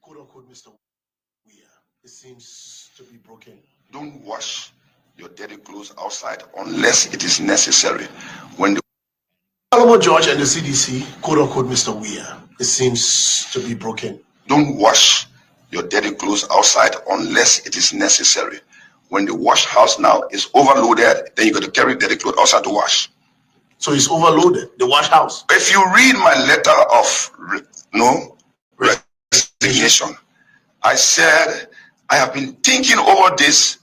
quote unquote, Mr. Weir. It seems to be broken. Don't wash your dirty clothes outside unless it is necessary. When the Solomon George and the CDC, quote unquote, Mr. Weir. It seems to be broken. Don't wash your dirty clothes outside unless it is necessary. When the wash house now is overloaded, then you got to carry dirty clothes outside to wash. So it's overloaded, the wash house. If you read my letter of resignation, I said I have been thinking over this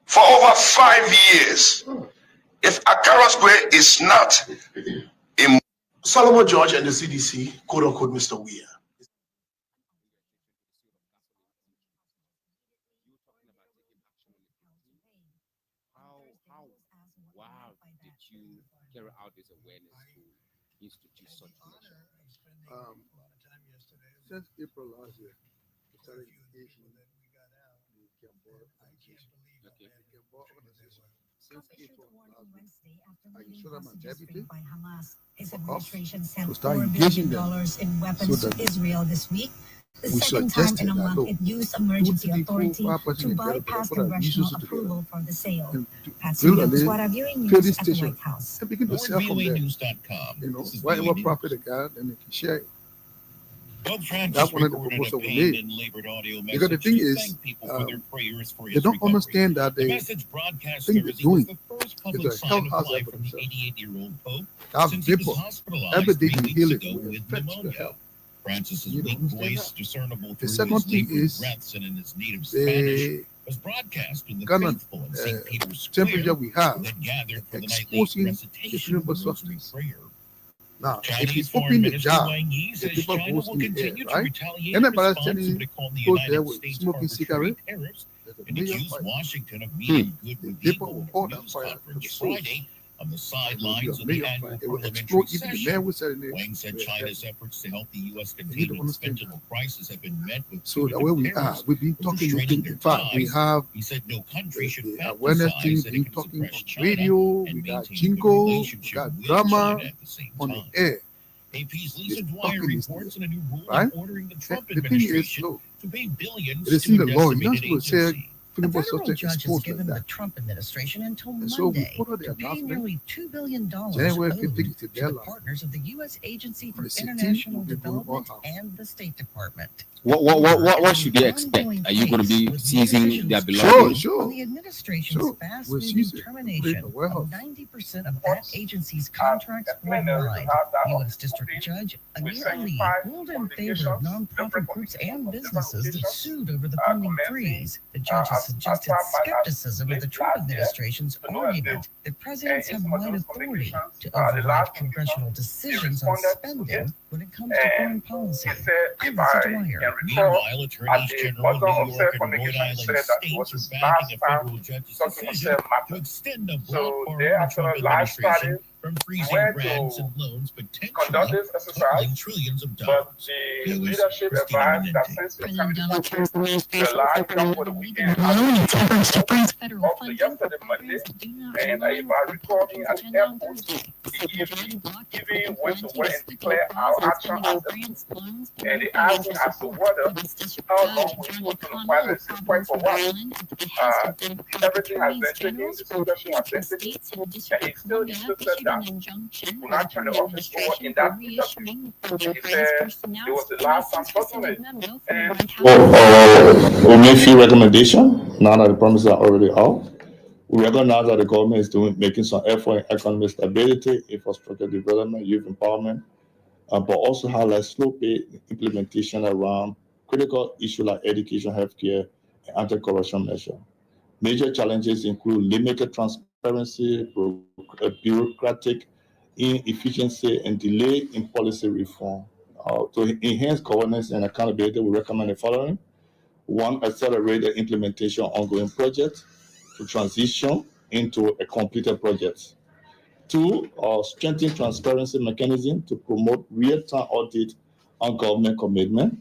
for over 5 years. If Accra Square is not a Solomon George and the CDC, quote unquote, Mr. Weir. Wow, did you carry out this awareness to institute such measure? Since April last year, we started engaging the Gamboa organization. Okay. The Gamboa organization, since Trump issued April a last warning year, Wednesday after I meeting showed up my hostages deputy freed by Hamas. His for us administration to sent start $4 engaging billion them in so weapons to that Israel this week. The we second time in suggested a that, month look, it used 2, emergency 3, 4, authority 5% to together, bypass put our congressional resources together approval for the sale. and Patsy build a Mills, lane, Water Viewing fill News this at the station, White House. and begin to More sell from there. VOAnews.com. You know, This is whatever VOA profit News. they got, then they can share it. Pope Francis That's one of the recorded a proposals we penned made. and labored audio Because the message thing to is, thank people for their prayers for they his don't recovery. understand that The they message broadcast think they're Thursday was doing the first is public a sign health of hazard life for from the themselves. 88-year-old Pope Have since he was people, hospitalized every day 3 you weeks heal it ago will with affect your pneumonia. health. Francis's You don't weak understand voice, that? discernible The through second his thing labored is breaths and in his native Spanish, the was broadcast in the kind of faithful in St. Peter's temperature Square we have that gathered for the nightly exposing the recitation of the clinical Rosary substance. prayer. Now, if Chinese you Foreign open the Minister jar, Wang Yi the says people China goes will in the air, continue to right? retaliate in Anybody response to standing what it called the goes there United with States smoking arbitrary cigarette, tariffs there's a and major accused fight. Washington of being good The with people evil will at pour a that news fire to the conference soul. Friday on the It will be sidelines a of the major annual fight. It will parliamentary explode. Even the man session. who said in it. Wang said China's efforts to help the U.S. You need contain to its understand fentanyl crisis have been met with So the way we are, tariffs, we've been talking. overstraining In their fact, we ties. have He said no country should the awareness team fantasize that been it can talking suppress on China radio, and we got maintain a good jingle, we relationship got with drama China at the same on time. the air, AP's They're Lisa Dwyer talking this reports on a new ruling right? ordering the And Trump the thing is, administration look, to pay billions it is to in a the law. You're not designated supposed to say agency. A filibuster federal subject judge has exposed like given the that. Trump administration until And so we Monday put out the to pay announcement. nearly $2 billion January 15th owed is the to the deadline. partners of the U.S. Agency for On the 16th, International we'll be going all Development out. and the State Department. What should they expect? Are you going to be seizing their Sure, belongings? On sure. the administration's Sure. We'll fast-moving seize it. Put it in termination the of warehouse. 90% of that agency's contracts worldwide, U.S. District Judge Amir Ali ruled in favor of nonprofit groups and businesses that sued over the funding freeze. The judge has suggested skepticism of the Trump administration's argument that presidents have wide authority to override congressional decisions on spending when it comes to foreign policy. I'm Lisa Dwyer. Meanwhile, attorneys general in New York and Rhode Island states are backing a federal judge's decision to extend a block borrowing the Trump administration from freezing grants and loans potentially totaling trillions of dollars. VOA's Christina Minente. President Donald Trump's administration said President Reagan its efforts to freeze federal funding for programs that do not align with Republicans' agenda on Thursday. The judge blocked the Republican plan to speculate clause on spending on grants, loans, and district support. U.S. District Judge John McConnell of Providence, Rhode Island, at the behest of Democratic attorneys generals from 50 states and the District of Columbia, issued an injunction urging the administration for reissuing federal grants first announced in a since-presented memo from the White House. We made few recommendation now that the promises are already out. We recognize that the government is making some effort in economic stability, infrastructure development, youth empowerment, but also highlight slow pay implementation around critical issues like education, healthcare, and anti-corruption measures. Major challenges include limited transparency, bureaucratic inefficiency, and delay in policy reform. To enhance governance and accountability, we recommend the following. One, accelerate the implementation of ongoing projects to transition into a completed project. Two, strengthen transparency mechanism to promote real-time audit on government commitment.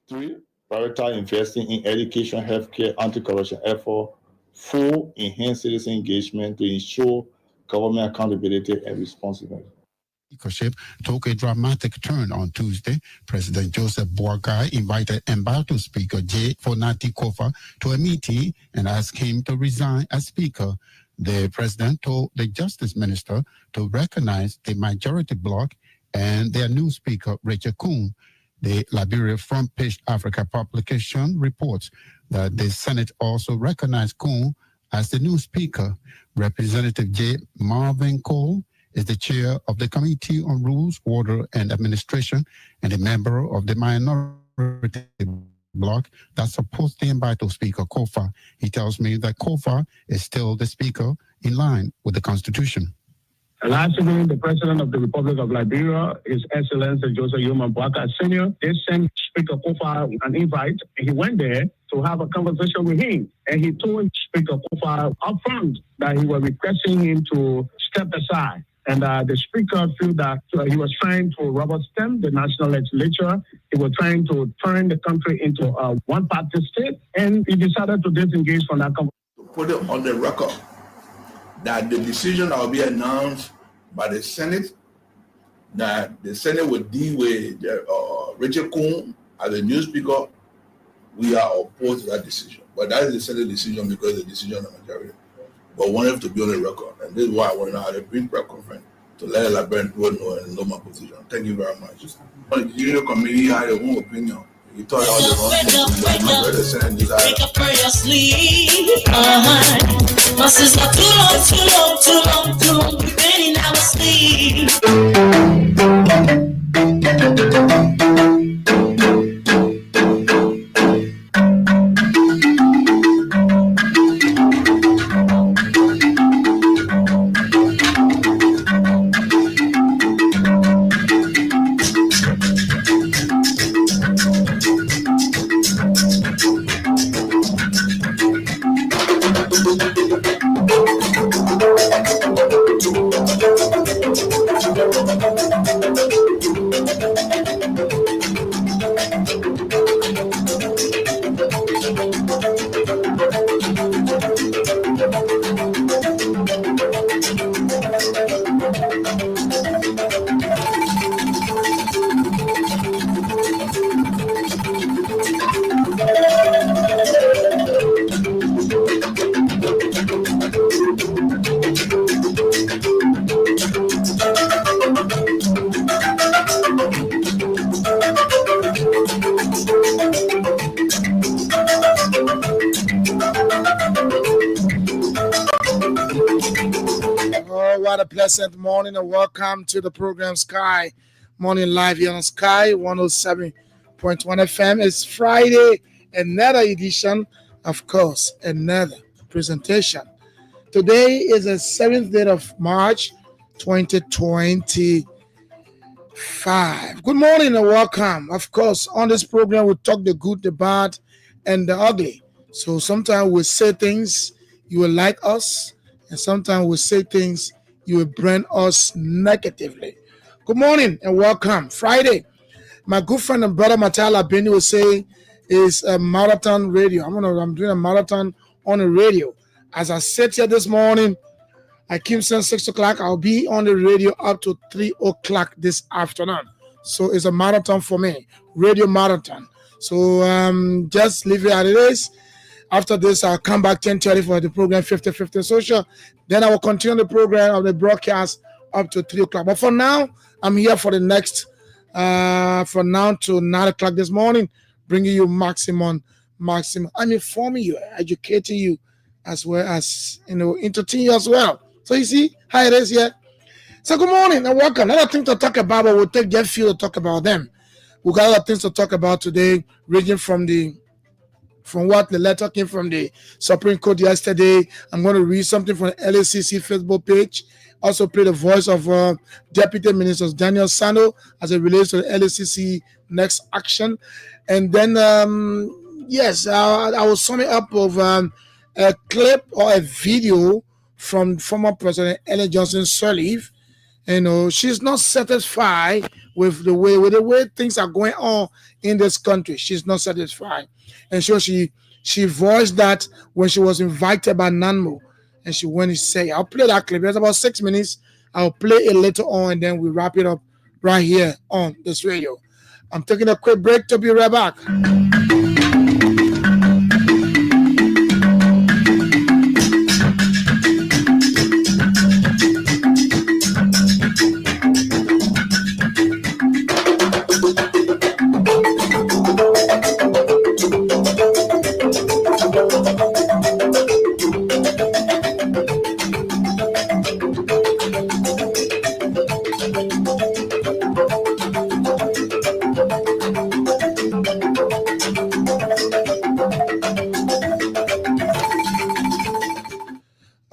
Three, prioritize investing in education, healthcare, anti-corruption effort. Four, enhance citizen engagement to ensure government accountability and responsiveness. speakership took a dramatic turn on Tuesday. President Joseph Boakai invited embattled Speaker J. Fonati Kofa to a meeting and asked him to resign as Speaker. The president told the Justice Minister to recognize the majority bloc and their new Speaker, Rachel Kuhn. The Liberia Front Page Africa publication reports that the Senate also recognized Kuhn as the new Speaker. Representative J. Marvin Cole is the chair of the Committee on Rules, Order, and Administration and a member of the minority bloc that supports the embattled Speaker Kofa. He tells me that Kofa is still the Speaker in line with the Constitution. Last evening, the President of the Republic of Liberia, His Excellency Joseph Yoman Boakai Sr., they sent Speaker Kofa an invite. He went there to have a conversation with him, and he told Speaker Kofa up front that he was requesting him to step aside. And the speaker felt that he was trying to rubber stamp the national legislature. He was trying to turn the country into a one-party state, and he decided to disengage from that conversation. Put it on the record that the decision that will be announced by the Senate, that the Senate will deal with Rachel Kuhn as the new speaker, we are opposed to that decision. But that is the Senate decision because it's the decision of the majority. But I wanted to be on the record, and this is why I want to have a brief press conference to let the Liberian people know my position. Thank you very much. The judicial committee had their own opinion. You thought all the wrong things, but my brother said wake up for your sleep. My sister, too long, we've been in our sleep. Pleasant morning and welcome to the program Sky Morning Live here on Sky 107.1 FM. It's Friday, another edition, of course, another presentation. Today is the 7th day of March 2025. Good morning and welcome. Of course, on this program we talk the good, the bad, and the ugly. So sometimes we say things you will like us, and sometimes we say things you will brand us negatively. Good morning and welcome. Friday, my good friend and brother Matala Beni will say is a marathon radio. I'm doing a marathon on the radio. As I sit here this morning, I came since 6 o'clock. I'll be on the radio up to 3 o'clock this afternoon. So it's a marathon for me, radio marathon. So just leave it as it is. After this, I'll come back 10:30 for the program 50-50 social. Then I will continue the program of the broadcast up to 3 o'clock. But for now, I'm here for the next, from now to 9 o'clock this morning, bringing you maximum. I'm informing you, educating you, as well as, entertaining you as well. So you see how it is here. So good morning and welcome. Another thing to talk about, but we'll take their few to talk about them. We've got other things to talk about today, ranging from what the letter came from the Supreme Court yesterday. I'm going to read something from the LACC Facebook page. Also play the voice of Deputy Minister Daniel Sano as it relates to the LACC next action. And then, I will sum it up of a clip or a video from former President Ellen Johnson Sirleaf. She's not satisfied with the way things are going on in this country. She's not satisfied. And so she voiced that when she was invited by Nanmo. And she went and said, I'll play that clip. It's about 6 minutes. I'll play it later on and then we wrap it up right here on this radio. I'm taking a quick break to be right back.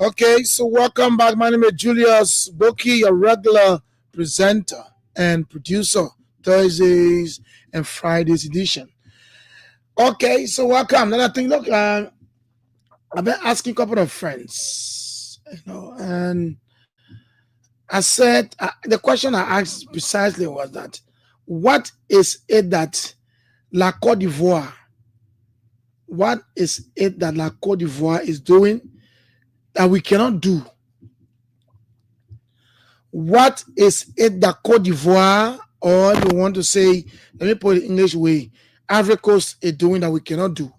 Okay, so welcome back. My name is Julius Boki, your regular presenter and producer, Thursdays and Fridays edition. Okay, so welcome. Another thing, look, I've been asking a couple of friends, and I said, the question I asked precisely was that, what is it that La Côte d'Ivoire, what is it that La Côte d'Ivoire is doing that we cannot do? What is it that Côte d'Ivoire, or you want to say, let me put it in English way, Ivory Coast is doing that we cannot do,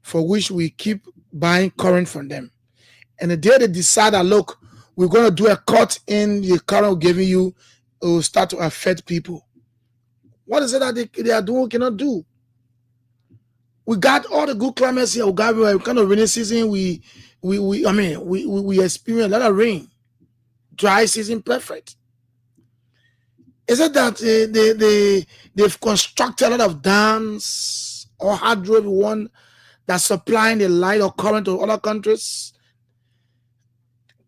for which we keep buying current from them? And the day they decide that, look, we're going to do a cut in the current we're giving you, it will start to affect people. What is it that they are doing we cannot do? We got all the good climates here. We got a kind of rainy season. We experience a lot of rain. Dry season, perfect. Is it that they've constructed a lot of dams or hydro one that's supplying the light or current to other countries?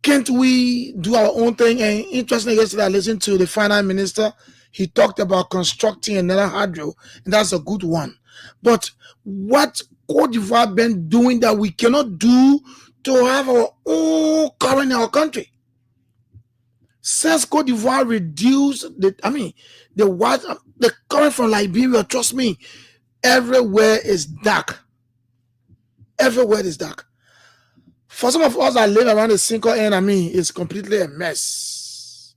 Can't we do our own thing? And interestingly, yesterday I listened to the finance minister. He talked about constructing another hydro, and that's a good one. But what Côte d'Ivoire been doing that we cannot do to have our own current in our country? Since Côte d'Ivoire reduced the current from Liberia, trust me, everywhere is dark. Everywhere is dark. For some of us that live around the Cinco End, it's completely a mess.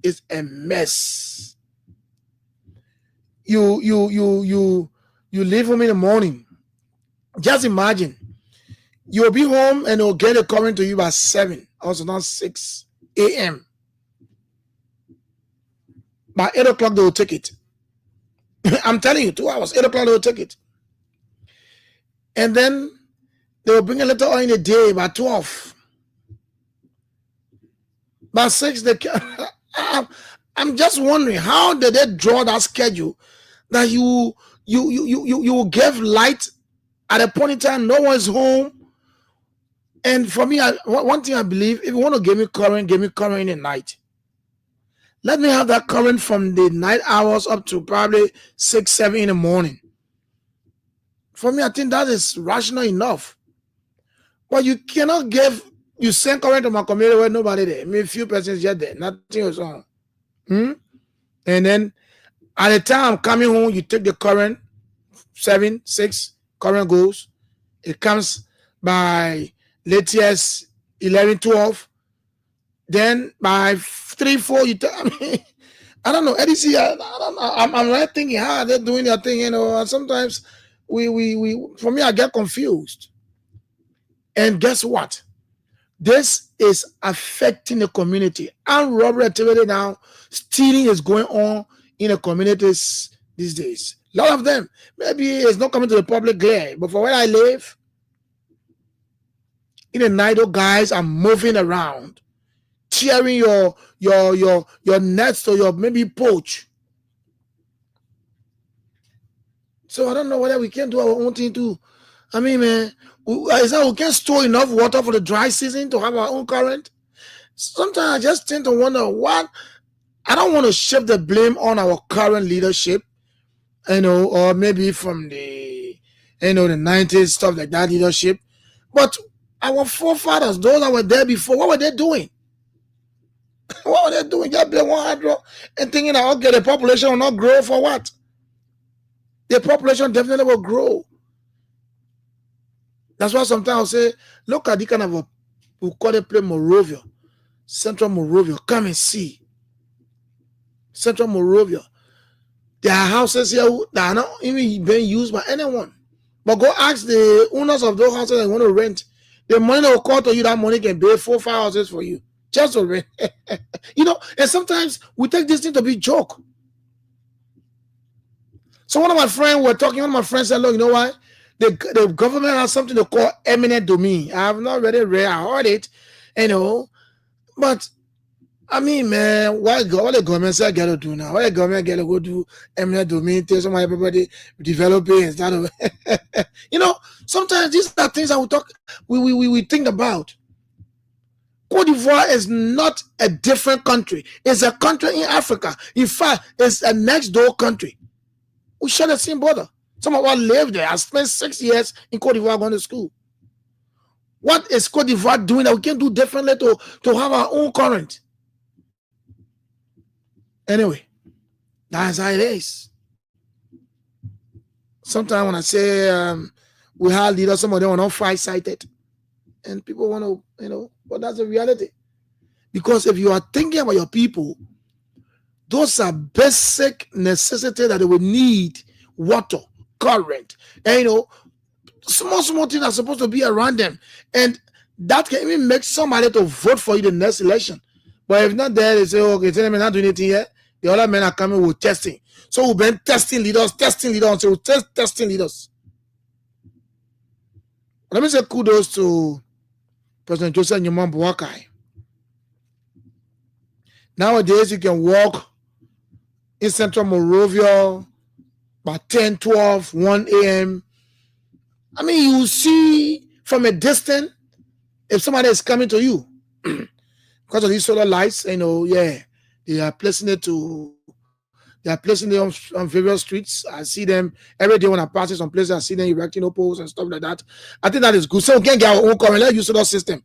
It's a mess. You leave home in the morning. Just imagine, you'll be home and it'll get a current to you by 7, also not 6 a.m. By 8 o'clock, they will take it. I'm telling you, 2 hours, 8 o'clock, they will take it. And then they will bring a little oil in the day by 12. By 6, they can. I'm just wondering, how did they draw that schedule that you will give light at a point in time, no one's home. And for me, one thing I believe, if you want to give me current in the night. Let me have that current from the night hours up to probably 6, 7 in the morning. For me, I think that is rational enough. But you cannot you send current to my community where nobody there. A few persons yet there. Nothing was on. And then at the time I'm coming home, you take the current, 7, 6, current goes. It comes by latest 11, 12. Then by 3, 4, you I don't know. EDC, I'm right thinking how they're doing their thing, and sometimes for me, I get confused. And guess what? This is affecting the community. And robbery activity now, stealing is going on in the communities these days. A lot of them, maybe it's not coming to the public glare, but for where I live, in the night, those guys are moving around, tearing your nets or your maybe poach. So I don't know whether we can do our own thing too. Man, is that we can't store enough water for the dry season to have our own current? Sometimes I just tend to wonder what. I don't want to shift the blame on our current leadership, or maybe from the 90s, stuff like that leadership. But our forefathers, those that were there before, what were they doing? What were they doing? Just build one hydro and thinking that, okay, the population will not grow for what? The population definitely will grow. That's why sometimes I'll say, look at the kind of we call it play Morovia. Central Moravia, come and see. Central Moravia. There are houses here that are not even being used by anyone. But go ask the owners of those houses that want to rent. The money that will call to you, that money can pay 4 or 5 houses for you. Just to rent. And sometimes we take this thing to be a joke. So one of my friends said, look, you know what? The government has something to call eminent domain. I have not really read, I heard it, but I mean, man, what the government say got to do now? What the government got to go do eminent domain, tell somebody everybody developing and start sometimes these are things that we think about. Cote d'Ivoire is not a different country. It's a country in Africa. In fact, it's a next door country. We share the same border. Some of us live there. I spent 6 years in Cote d'Ivoire going to school. What is Cote d'Ivoire doing that we can do differently to have our own current? Anyway, that's how it is. Sometimes when I say we have leaders, some of them are not farsighted. And people want to, but that's the reality. Because if you are thinking about your people, those are basic necessities that they will need: water, current, and small things are supposed to be around them. And that can even make somebody to vote for you the next election. But if not there, they say, okay, tell them not doing anything here. The other men are coming with testing. So we've been testing leaders until we testing leaders. Let me say kudos to President Joseph Nyoman Boakai. Nowadays, you can walk in Central Moravia by 10, 12, 1 a.m. I mean, you see from a distance if somebody is coming to you. Because of these solar lights, they are placing it on various streets. I see them every day when I pass some places. I see them erecting poles and stuff like that. I think that is good. So we can get our own current. Let's use solar system.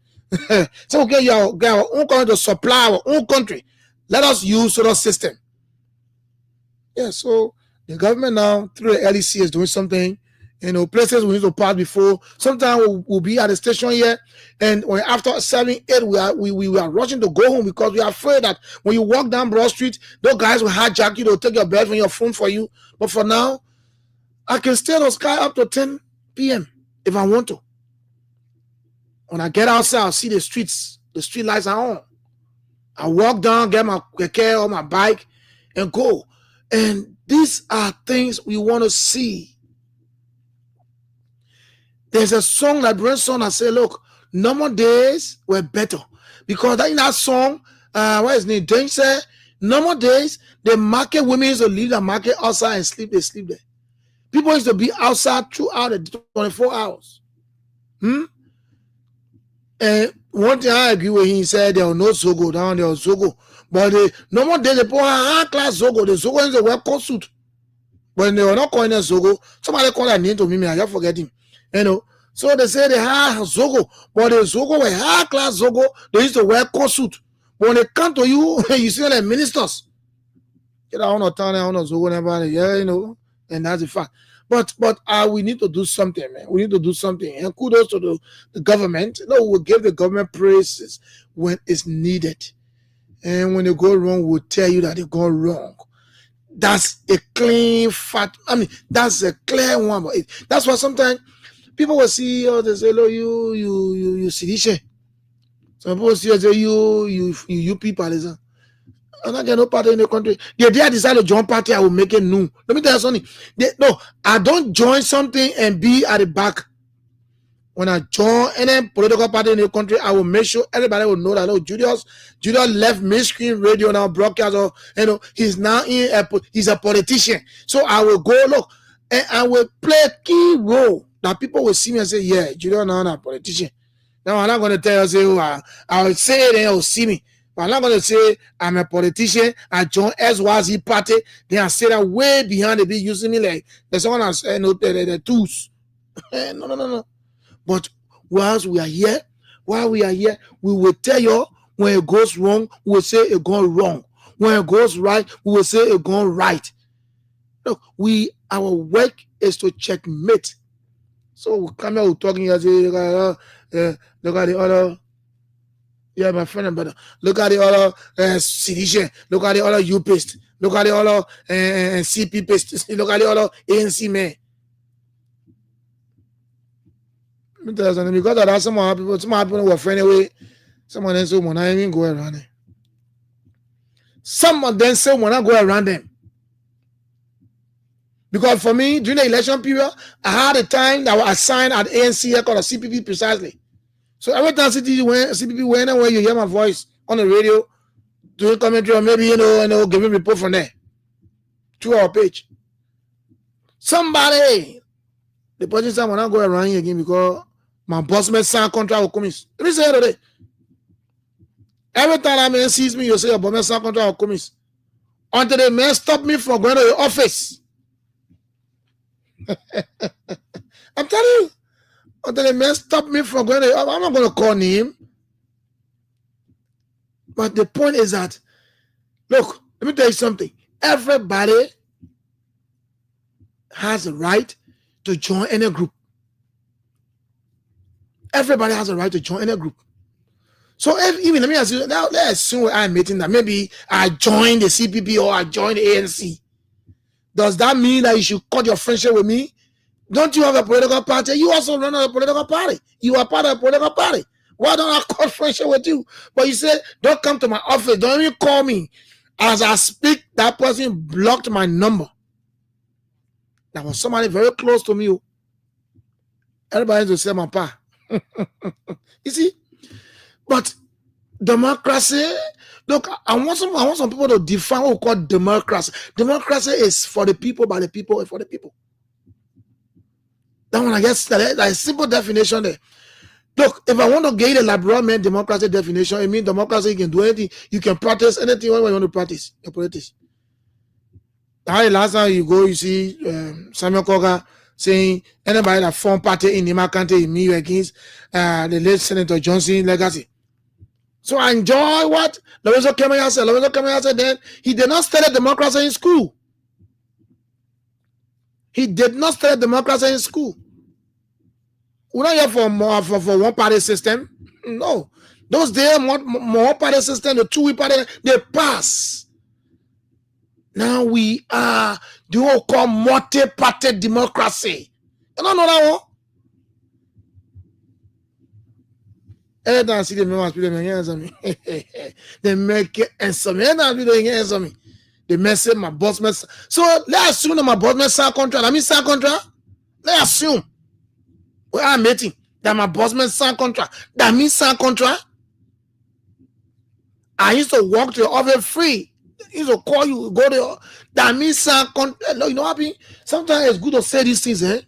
So we can get our own current to supply our own country. Let us use solar system. Yeah, so the government now, through the LEC, is doing something. Places we need to pass before. Sometimes we'll be at the station here, and when after 7, 8, we are rushing to go home because we are afraid that when you walk down Broad Street, those guys will hijack you, they'll take your bed from your phone for you. But for now, I can stay on the sky up to 10 p.m. if I want to. When I get outside, I'll see the street lights are on. I walk down, get my keke or my bike, and go. And these are things we want to see. There's a song that brings son and say, look, normal days were better. Because in that song, what is his name? Dane said, normal days, the market women used to leave the market outside and sleep. They sleep there. People used to be outside throughout the 24 hours. And one thing I agree with him, he said there was no Zogo down there, was Zogo. But the normal days, they put a high-class Zogo. The Zogo is a well-cut suit. When they were not calling it Zogo, somebody called that name to me, I just forget him. So they say they had Zogo, but the Zogo were high-class Zogo. They used to wear coat suit. But when they come to you, you see them ministers. Get out on town, on Zogo, and that's the fact. But we need to do something, man. We need to do something. And kudos to the government. We'll give the government praises when it's needed. And when they go wrong, we'll tell you that they go wrong. That's a clean fact. I mean, that's a clear one. But that's why sometimes people will see, they say, you sedition. Some people see, say, you people. I'm not getting no party in the country. The day I decide to join party, I will make it known. Let me tell you something. I don't join something and be at the back. When I join any political party in the country, I will make sure everybody will know that Julius left mainstream radio now broadcast. He's now he's a politician. So I will go and I will play a key role that people will see me and say, yeah, Julius now a politician. Now I'm not going to tell you, say, I will say it and they'll see me. But I'm not going to say I'm a politician. I joined SYZ party. Then I say that way behind, they be using me like there's someone else, the tools. No. But while we are here, we will tell you when it goes wrong, we will say it goes wrong. When it goes right, we will say it goes right. Look, our work is to checkmate. So we come here talking here, say, look at the other. Yeah, my friend and brother. Look at the other CDC. Look at the other U paste. Look at the other CP paste. Look at the other ANC man. Let me tell you something. Because of that, some people were friendly away. Someone else will not even go around them. Some of them say when I go around them. Because for me, during the election period, I had a time that was assigned at ANC called a CPP precisely. So every time CPP went anywhere, you hear my voice on the radio, doing commentary, or maybe giving report from there to our page. Somebody, the person said when I go around here again because my boss made sign contract with commis. Let me say it today. Every time a man sees me, you say your boss made sign contract with commis. Until the man stop me from going to the office. I'm telling you, until the man stop me from going to, I'm not going to call him. But the point is that, look, let me tell you something. Everybody has a right to join any group. Everybody has a right to join any group. So even let me ask you, now let's assume I'm admitting that maybe I joined the CPP or I joined the ANC. Does that mean that you should cut your friendship with me? Don't you have a political party? You also run a political party. You are part of a political party. Why don't I cut friendship with you? But you said, don't come to my office. Don't even call me. As I speak, that person blocked my number. That was somebody very close to me. Everybody to say my pa. You see? But democracy, look, I want some people to define what we call democracy. Democracy is for the people, by the people, and for the people. That one, I guess, that is simple definition there. Look, if I want to get a liberal man democracy definition, it means democracy, you can do anything. You can practice anything when you want to practice your politics. Last time you go, you see Samuel Koga saying anybody that form party in Nima Kante in me against the late Senator Johnson legacy. So I enjoy what Lorenzo Kemenya said. Lorenzo Kemenya said then he did not study democracy in school. He did not study democracy in school. We're not here for one party system. No. Those days, more party system, the two party, they pass. Now we are the whole called multi-party democracy. You don't know that one? Every time I see the members, people answer me. They make it answer me. Every time people answer me. They message my boss mess. So let's assume that my boss mess sign contract. I mean sign contract. Let's assume where I'm meeting that my boss mess sign contract. That means sign contract. I used to walk to your office free. I used to call you, go there. That means sign contract. You know what I mean? Sometimes it's good to say these things, eh?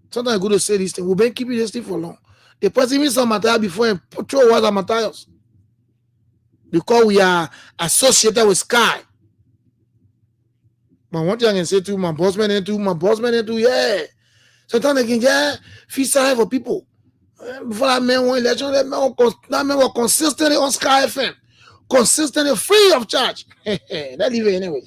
Sometimes it's good to say these things. We've been keeping this thing for long. The person even some material before and throw words at materials. Because we are associated with Sky. But one thing I can say to my boss man into, yeah. Sometimes they can get feel sorry for people. Before that man won election, that man was consistently on Sky FM. Consistently free of charge. That leave it anyway.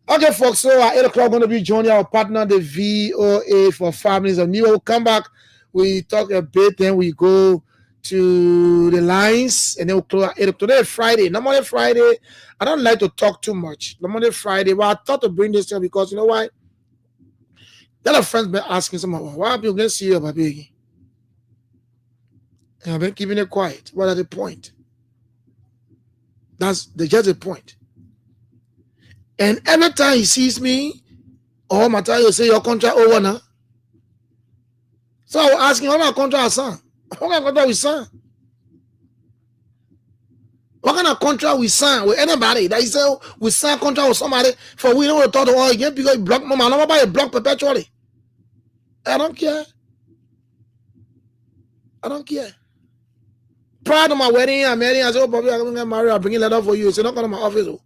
Okay, folks, so at 8 o'clock, going to be joining our partner, the VOA for Families of New. We'll come back. We talk a bit, then we go to the lines, and then we'll close at 8 o'clock. Today is Friday. Normally Friday, I don't like to talk too much. Normally Friday, well, I thought to bring this thing because you know why? A lot of friends been asking someone, why have you going to see you, baby? And I've been keeping it quiet. What are the point? That's just a point. And every time he sees me, or Matthew will say your contract over now. So I was asking, what kind of contract is son? What kind of contract we sign? What kind of contract we sign with anybody? That is say we sign contract with somebody for we don't talk to all again because you block mama. Nobody block perpetually. I don't care. I don't care. Prior to my wedding, I said, oh, Bobby, I'm going to get married. I'll bring a letter for you. He said, don't come to my office. Oh.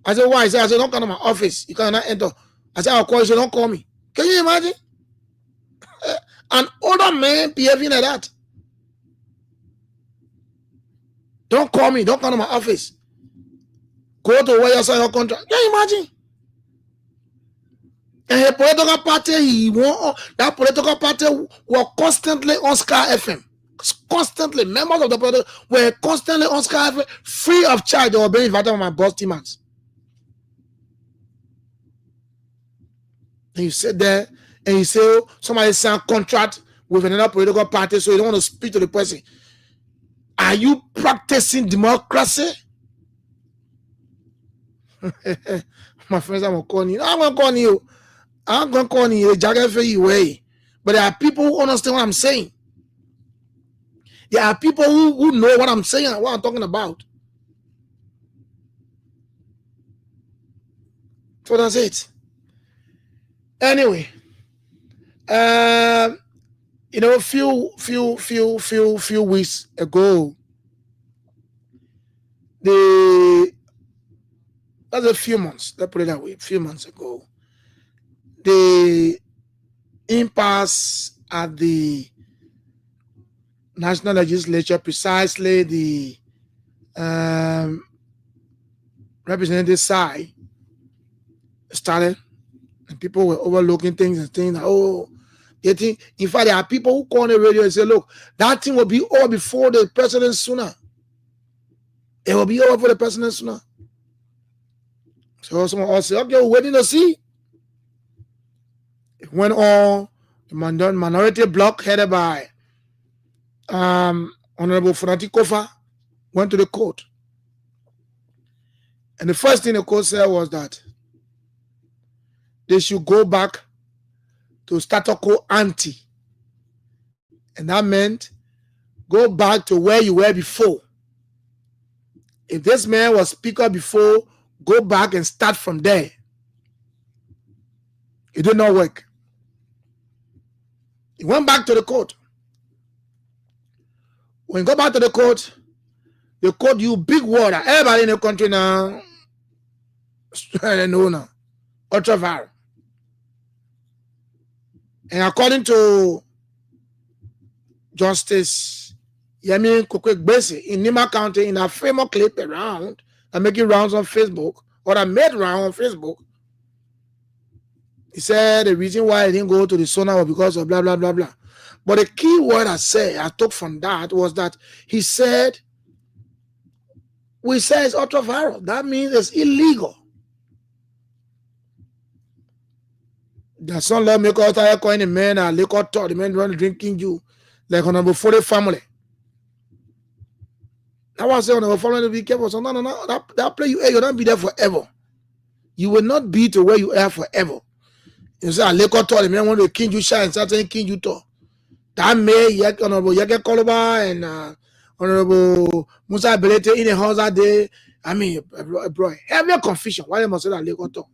I said, why? He said, don't come to my office. You cannot enter. I said, I'll call you. He said, don't call me. Can you imagine? An older man behaving like that. Don't call me. Don't come to my office. Go to where you sign your contract. Can you imagine? And a political party, that political party was constantly on Sky FM. Constantly, members of the party were constantly on Skype, free of charge. They were being invited on my boss teamers. And you sit there and you say, oh, somebody signed a contract with another political party, so you don't want to speak to the person. Are you practicing democracy? My friends, I'm calling you. I'm going to call you. I'm going to call you. But there are people who understand what I'm saying. There are people who know what I'm saying, what I'm talking about. So that's it. Anyway, a few weeks ago, that's a few months. Let's put it that way. A few months ago, the impasse at the National Legislature, precisely the representative side, started, and people were overlooking things and saying, oh, they think, in fact, there are people who call on the radio and say, look, that thing will be over before the president sooner. It will be over for the president sooner. So someone else say, okay, we're waiting to see. It went on. The minority bloc headed by Honorable Funati Kofa went to the court. And the first thing the court said was that they should go back to status quo ante. And that meant go back to where you were before. If this man was speaker before, go back and start from there. It did not work. He went back to the court. When you go back to the court you big word. Everybody in the country now, know now, ultra viral. And according to Justice Yemi Kukwek-Gbese in Nima County, in a famous clip around, and making rounds on Facebook, or I made round on Facebook, he said the reason why he didn't go to the sauna was because of blah, blah, blah, blah. But the key word I took from that was that he said, we say it's ultra viral. That means it's illegal. There's some law make out there calling the men and liquor talk, the men run drinking you like Honorable 40 family. I was saying Honorable family to be careful. So no, that play you'll not be there forever. You will not be to where you are forever. You say liquor talk, the men want to king you shine, certain king you talk. That may Honorable Yeke Koloba and Honorable Musa Belete in the house that day. I mean, bro, have no confusion. Why they must say that liquor talk?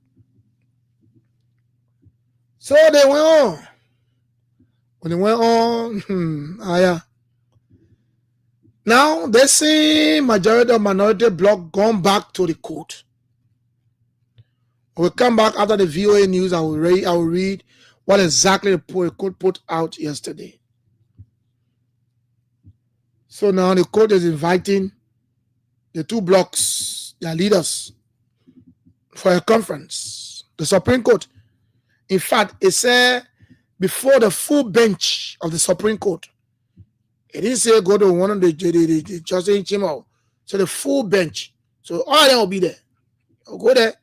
So they went on. When they went on, yeah. Now the same majority or minority bloc gone back to the court. We'll come back after the VOA news. I will read what exactly the court put out yesterday. So now the court is inviting the two blocs, their leaders, for a conference. The Supreme Court. In fact, it said before the full bench of the Supreme Court. It didn't say go to one of the justice in chamber. So the full bench. So all of them will be there. I'll go there.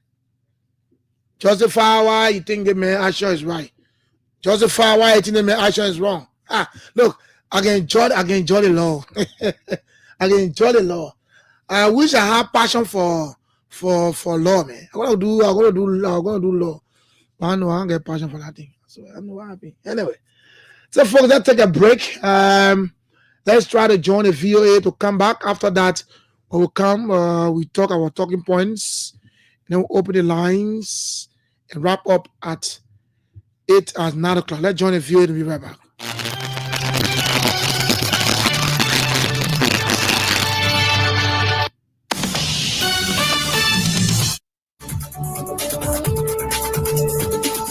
Justify why you think the man action is right. Justify why you think the man action is wrong. Look, I can enjoy the law. I can enjoy the law. I wish I had passion for law, man. I'm gonna do law. But I know I don't get passion for that thing. So I'm not happy. Anyway. So folks, let's take a break. Let's try to join the VOA to come back. After that, when we come, we talk our talking points. Then we'll open the lines and wrap up at 8 at 9 o'clock. Let's join the VOA and be right back.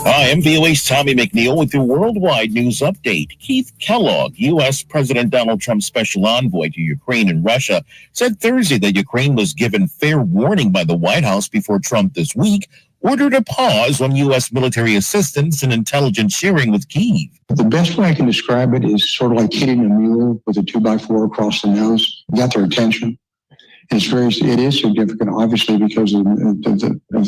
Hi, I'm VOA's Tommy McNeil with your worldwide news update. Keith Kellogg, U.S. President Donald Trump's special envoy to Ukraine and Russia, said Thursday that Ukraine was given fair warning by the White House before Trump this week ordered a pause on U.S. military assistance and intelligence sharing with Kyiv. The best way I can describe it is sort of like hitting a mule with a 2x4 across the nose. Got their attention. And it is significant, obviously, because of the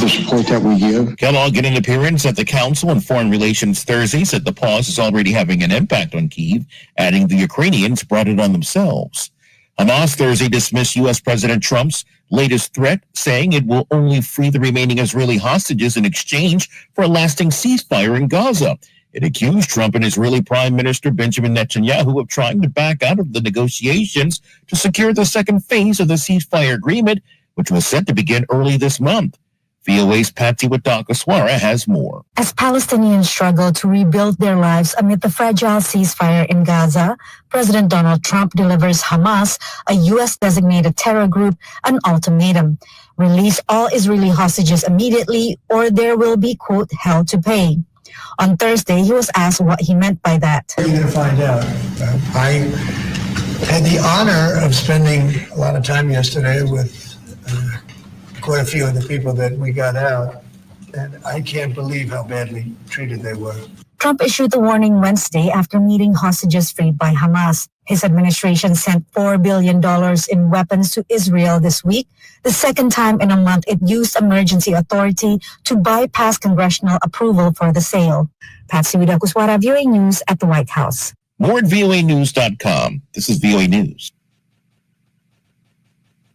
support that we give. Kellogg, in an appearance at the Council on Foreign Relations Thursday, said the pause is already having an impact on Kyiv, adding the Ukrainians brought it on themselves. Hamas Thursday dismissed U.S. President Trump's latest threat, saying it will only free the remaining Israeli hostages in exchange for a lasting ceasefire in Gaza. It accused Trump and Israeli Prime Minister Benjamin Netanyahu of trying to back out of the negotiations to secure the second phase of the ceasefire agreement, which was set to begin early this month. VOA's Patsy Wadakaswara has more. As Palestinians struggle to rebuild their lives amid the fragile ceasefire in Gaza, President Donald Trump delivers Hamas, a U.S.-designated terror group, an ultimatum. Release all Israeli hostages immediately or there will be, quote, hell to pay. On Thursday, he was asked what he meant by that. You're going to find out. I had the honor of spending a lot of time yesterday with quite a few of the people that we got out, and I can't believe how badly treated they were. Trump issued the warning Wednesday after meeting hostages freed by Hamas. His administration sent $4 billion in weapons to Israel this week, the second time in a month it used emergency authority to bypass congressional approval for the sale. Patsy Wadakaswara, VOA News at the White House. More at voanews.com. This is VOA News.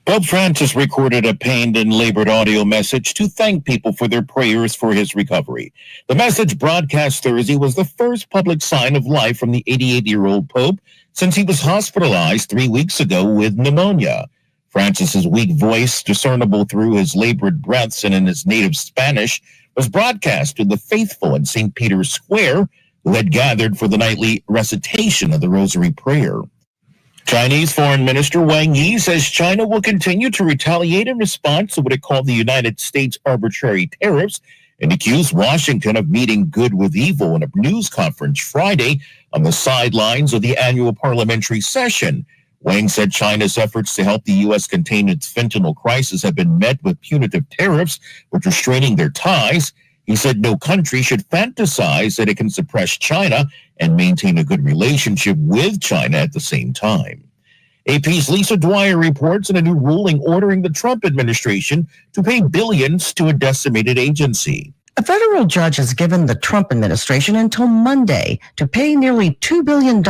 Pope Francis recorded a pained and labored audio message to thank people for their prayers for his recovery. The message broadcast Thursday was the first public sign of life from the 88-year-old Pope since he was hospitalized 3 weeks ago with pneumonia. Francis's weak voice, discernible through his labored breaths and in his native Spanish, was broadcast to the faithful in St. Peter's Square, who had gathered for the nightly recitation of the Rosary Prayer. Chinese Foreign Minister Wang Yi says China will continue to retaliate in response to what it called the United States arbitrary tariffs and accused Washington of meeting good with evil in a news conference Friday on the sidelines of the annual parliamentary session. Wang said China's efforts to help the U.S. contain its fentanyl crisis have been met with punitive tariffs, which are straining their ties. He said no country should fantasize that it can suppress China and maintain a good relationship with China at the same time. AP's Lisa Dwyer reports on a new ruling ordering the Trump administration to pay billions to a decimated agency. A federal judge has given the Trump administration until Monday to pay nearly $2 billion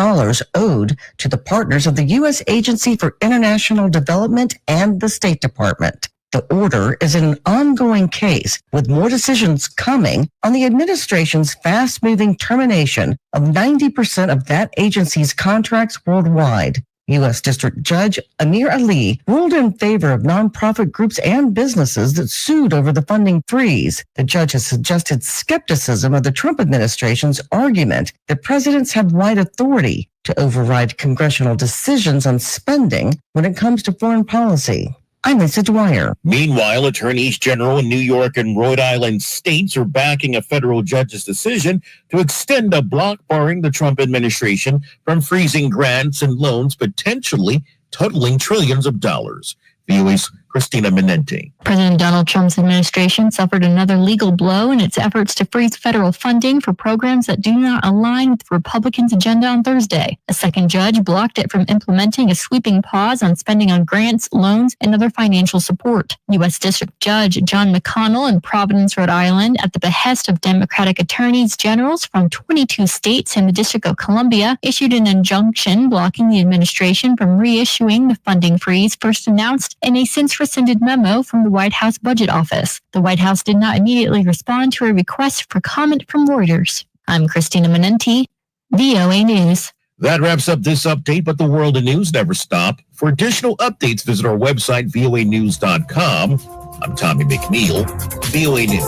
owed to the partners of the U.S. Agency for International Development and the State Department. The order is in an ongoing case, with more decisions coming on the administration's fast-moving termination of 90% of that agency's contracts worldwide. U.S. District Judge Amir Ali ruled in favor of nonprofit groups and businesses that sued over the funding freeze. The judge has suggested skepticism of the Trump administration's argument that presidents have wide authority to override congressional decisions on spending when it comes to foreign policy. I'm Lisa Dwyer. Meanwhile, attorneys general in New York and Rhode Island states are backing a federal judge's decision to extend a block barring the Trump administration from freezing grants and loans potentially totaling trillions of dollars. VOA's Christina Minente. President Donald Trump's administration suffered another legal blow in its efforts to freeze federal funding for programs that do not align with the Republicans' agenda on Thursday. A second judge blocked it from implementing a sweeping pause on spending on grants, loans, and other financial support. U.S. District Judge John McConnell in Providence, Rhode Island, at the behest of Democratic attorneys generals from 22 states and the District of Columbia, issued an injunction blocking the administration from reissuing the funding freeze first announced in a since-rescinded memo from the White House Budget Office. The White House did not immediately respond to a request for comment from Reuters. I'm Christina Minente, VOA News. That wraps up this update, but the world of news never stops. For additional updates, visit our website, voanews.com. I'm Tommy McNeil, VOA News.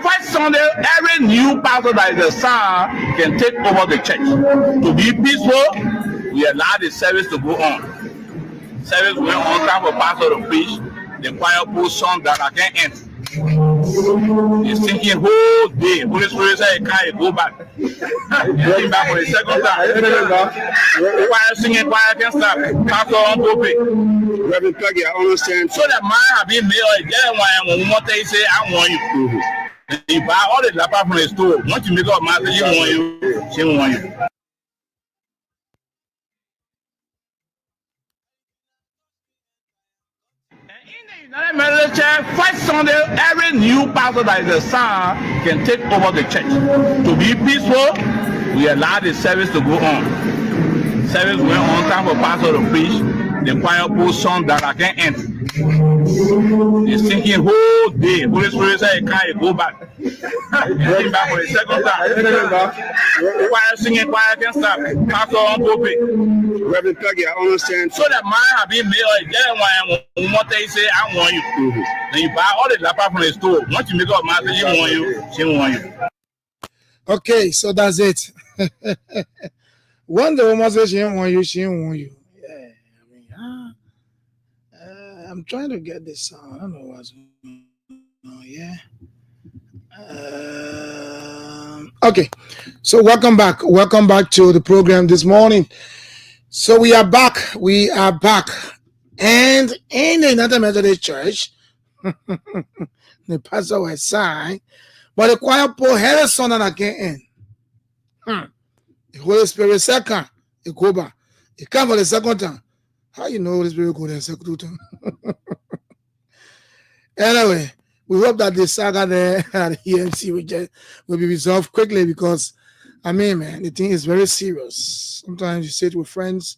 First Sunday, every new pastor that is a son can take over the church. To be peaceful, we allow the service to go on. Service going on time for pastor to preach. The choir put song that I can't end. He's thinking whole day. Holy Spirit said, "Can't go back." He came back for the second time. Choir singing, choir can stop. Pastor on Pope. Reverend Peggy, I understand. So that man have been made. Get one more day. Say, "I want you." You buy all the laptop from the store. Once you make up master, she want you. She want you. United Methodist Church, first Sunday, every new pastor that is a son can take over the church. To be peaceful, we allow the service to go on. Service went on, time for pastor to preach. The choir put song that I can't end. He's thinking whole day. Holy Spirit said, "Can't go back." He came back for the second time. Choir singing, choir can stop. Pastor on Pope. Reverend Peggy, I understand. So that man have been made. Get one more day. Say, "I want you." Then you buy all the laptop from the store. Once you make up master, she want you. She want you. Okay, so that's it. When the woman says she don't want you, she don't want you. Yeah, I mean, I'm trying to get this song. I don't know what's going on. Yeah. Okay, so welcome back. Welcome back to the program this morning. So we are back. We are back. And in the United Methodist Church, the pastor was signed, but the choir put had a son and I can't end. The Holy Spirit second, it go back. It come for the second time. How you know Holy Spirit go there second time? Anyway, we hope that the saga there at EMC will be resolved quickly because, I mean, man, the thing is very serious. Sometimes you sit with friends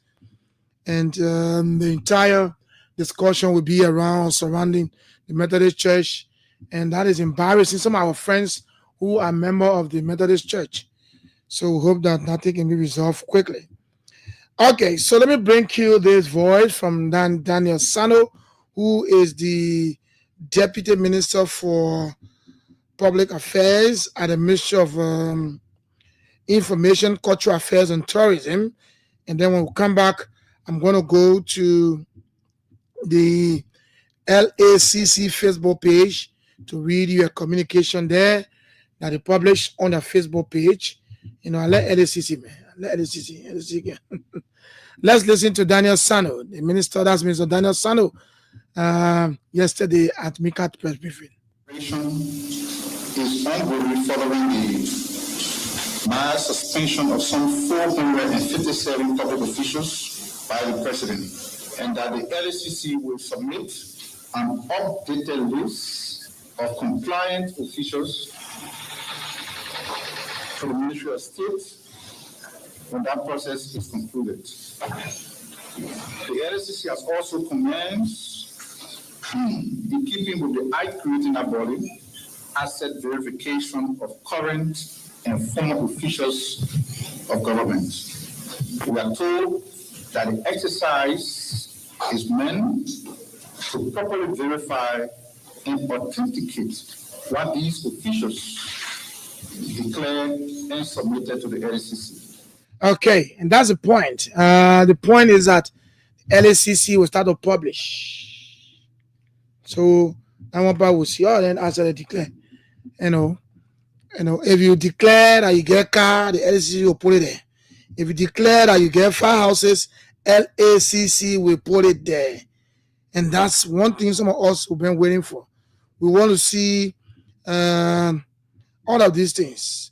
and the entire discussion will be around surrounding the Methodist Church, and that is embarrassing. Some of our friends who are members of the Methodist Church. So we hope that nothing can be resolved quickly. Okay, so let me bring you this voice from Daniel Sano, who is the Deputy Minister for Public Affairs at the Ministry of Information, Cultural Affairs, and Tourism. And then when we come back, I'm going to go to the LACC Facebook page to read you a communication there that they published on their Facebook page. You know, I let LACC, man. Let LACC. Let's listen to Daniel Sano, the minister. That's Minister Daniel Sano, yesterday at MICAT press briefing. Is ongoing following the mass suspension of some 457 public officials by the president, and that the LACC will submit an updated list of compliant officials to the Ministry of State when that process is concluded. The LACC has also commenced, in keeping with the act creating that body, asset verification of current and former officials of government. We are told that the exercise is meant to properly verify and authenticate what these officials declared and submitted to the LACC. Okay, and that's the point. The point is that LACC will start to publish. So that one part will see all then after they declare. You know, if you declare that you get car, the LACC will put it there. If you declare that you get 5 houses, LACC will put it there. And that's one thing some of us have been waiting for. We want to see all of these things.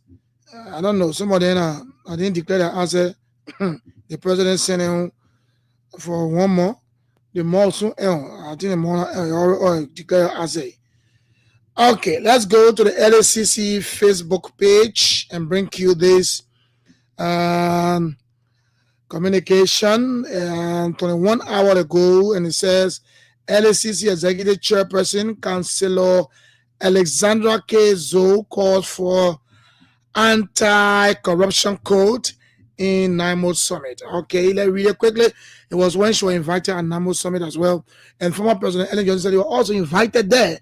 I don't know. Some of them I didn't declare that answer. The president sent him for 1 more. The more soon, I think the more or declare answer. Okay, let's go to the LACC Facebook page and bring you this communication 21 hours ago, and it says LACC Executive Chairperson Councillor Alexandra K. Zoe calls for anti-corruption code in NIMO Summit. Okay, let's read it quickly. It was when she was invited at NIMO Summit as well, and former President Ellen Johnson said they were also invited there.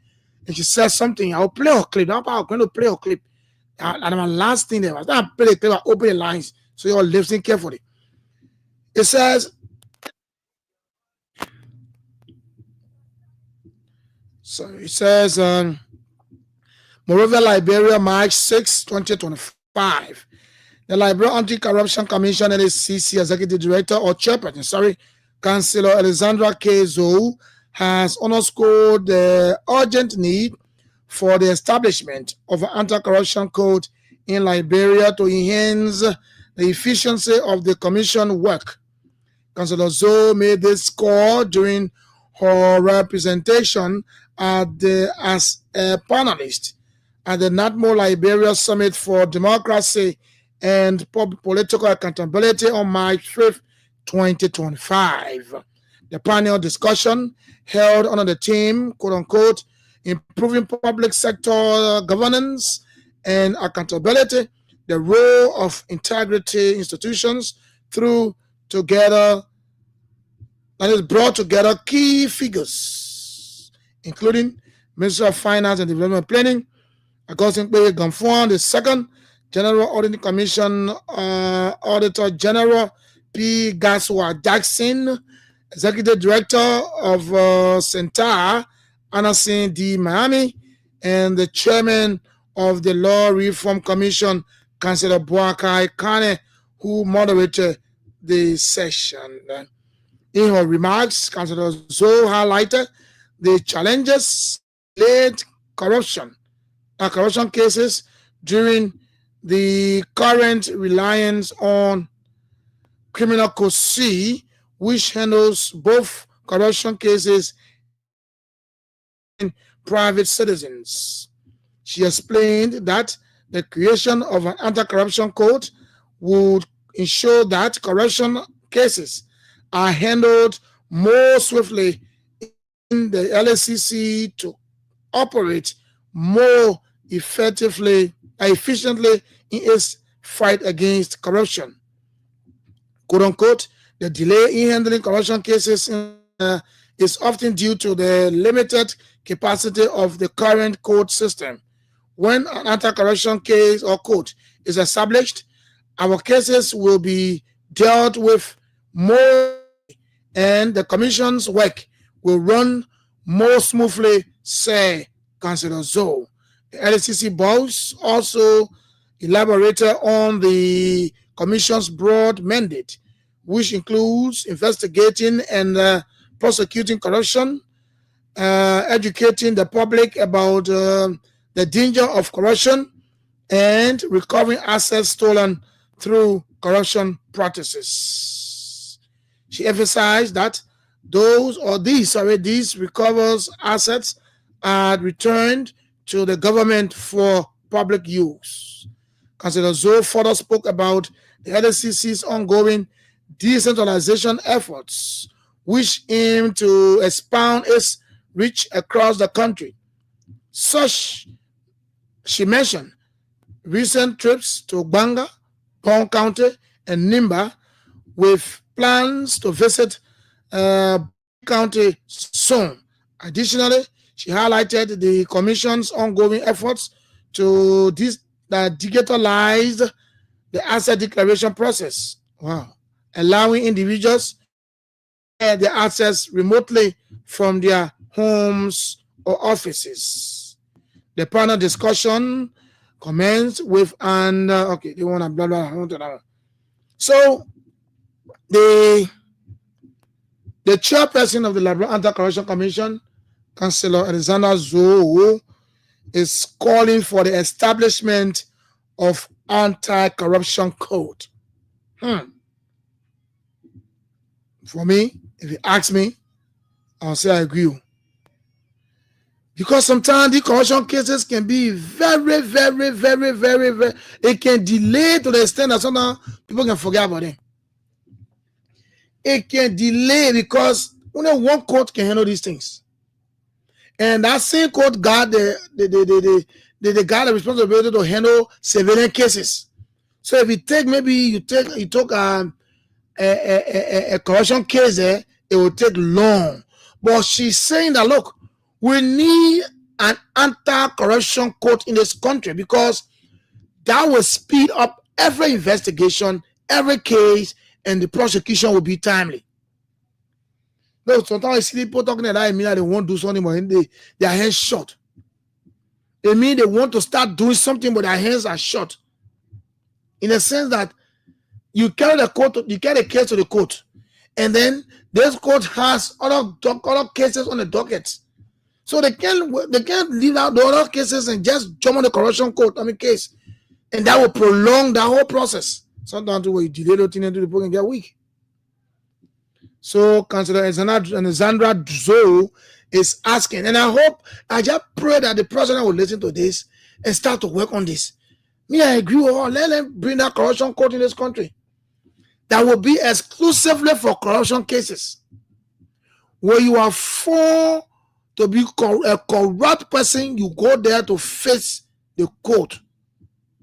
And she said something. I'll play her clip. I'm going to play her clip. And my last thing there was I play the clip. I open the lines so you all listen carefully. It says, so it says, Moreover, Liberia, March 6, 2025. The Liberia Anti-Corruption Commission LACC Executive Director or Chairperson, Councillor Alexandra K. Zou has underscored the urgent need for the establishment of an anti-corruption code in Liberia to enhance the efficiency of the commission work. Councillor Zou made this call during her representation as a panelist at the NATMO Liberia Summit for Democracy and Political Accountability on March 5th, 2025. The panel discussion held under the theme, quote-unquote, improving public sector governance and accountability, the role of integrity institutions through together, and it brought together key figures, including Minister of Finance and Development Planning, Augustine P. Gamfuan, the second General Auditing Commission Auditor General P. Gaswa Jackson, Executive Director of CENTAR, Anasin D. Miami, and the Chairman of the Law Reform Commission, Councillor Boakai Kane, who moderated the session. In her remarks, Councillor Zou highlighted the challenges related corruption cases during the current reliance on Criminal Code C, which handles both corruption cases and private citizens. She explained that the creation of an anti-corruption code would ensure that corruption cases are handled more swiftly in the LACC to operate more efficiently in its fight against corruption. Quote unquote, the delay in handling corruption cases is often due to the limited capacity of the current court system. When an anti-corruption case or code is established, our cases will be dealt with more and the commission's work will run more smoothly, say Councillor Zou. The LACC boss also elaborated on the commission's broad mandate, which includes investigating and prosecuting corruption, educating the public about the danger of corruption, and recovering assets stolen through corruption practices. She emphasized that these recovers assets are returned to the government for public use. Councillor Zou further spoke about the LACC's ongoing decentralization efforts, which aim to expand its reach across the country. She mentioned recent trips to Banga, Pong County, and Nimba, with plans to visit County soon. Additionally, she highlighted the Commission's ongoing efforts to digitalize the asset declaration process. Wow. Allowing individuals to their assets remotely from their homes or offices. The panel discussion commenced with an they want to blah blah. So the chairperson of the Liberia Anti-Corruption Commission, Councillor Alexandra Zou, is calling for the establishment of anti-corruption code. For me, if you ask me, I'll say I agree. Because sometimes the corruption cases can be very, very, very, very, very, it can delay to the extent that sometimes people can forget about it. It can delay because only one court can handle these things. And that same court got the responsibility to handle civilian cases. So if you take you took a corruption case there, it will take long. But she's saying that look, we need an anti-corruption court in this country because that will speed up every investigation, every case, and the prosecution will be timely. No, sometimes I see people talking that I mean that they won't do something, but their hands short. It means they want to start doing something, but their hands are short. In the sense that you carry the case to the court, and then this court has other cases on the docket. So they can't leave out the other cases and just jump on the corruption court, case. And that will prolong the whole process. Sometimes when you delay the thing into the book and get weak. So Councillor Alexandra Zoe is asking, and I just pray that the president will listen to this and start to work on this. Me, I agree with her. Let them bring that corruption court in this country. That will be exclusively for corruption cases. Where you are found to be a corrupt person, you go there to face the court.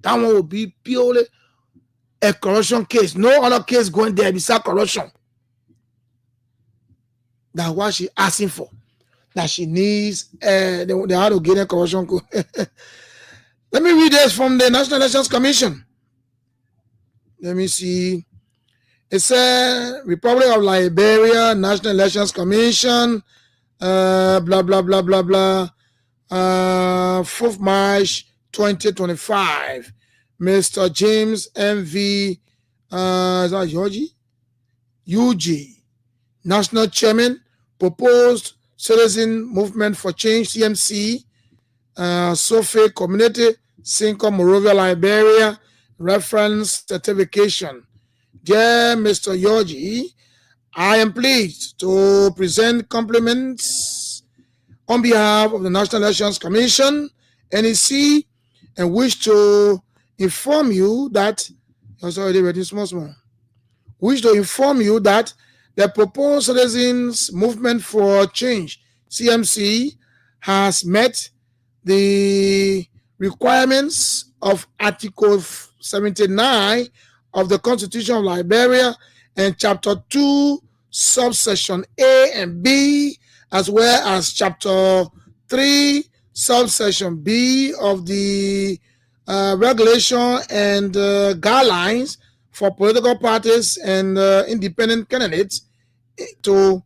That one will be purely a corruption case. No other case going there besides corruption. That's what she's asking for. That she needs, they have to get a corruption code. Let me read this from the National Elections Commission. Let me see. It says, Republic of Liberia, National Elections Commission, blah, blah, blah, blah, blah. 4th March 2025. Mr. James M.V. Is that Yogi? UG. National Chairman, proposed Citizen Movement for Change, CMC, Sophie Community, Cinco, Monrovia, Liberia, reference certification. Dear Mr. Yogi, I am pleased to present compliments on behalf of the National Elections Commission, NEC, and wish to inform you that, wish to inform you that the proposed Citizens Movement for Change, CMC, has met the requirements of Article 79 of the Constitution of Liberia and Chapter 2, subsection A and B, as well as Chapter 3, subsection B of the regulation and guidelines for political parties and independent candidates to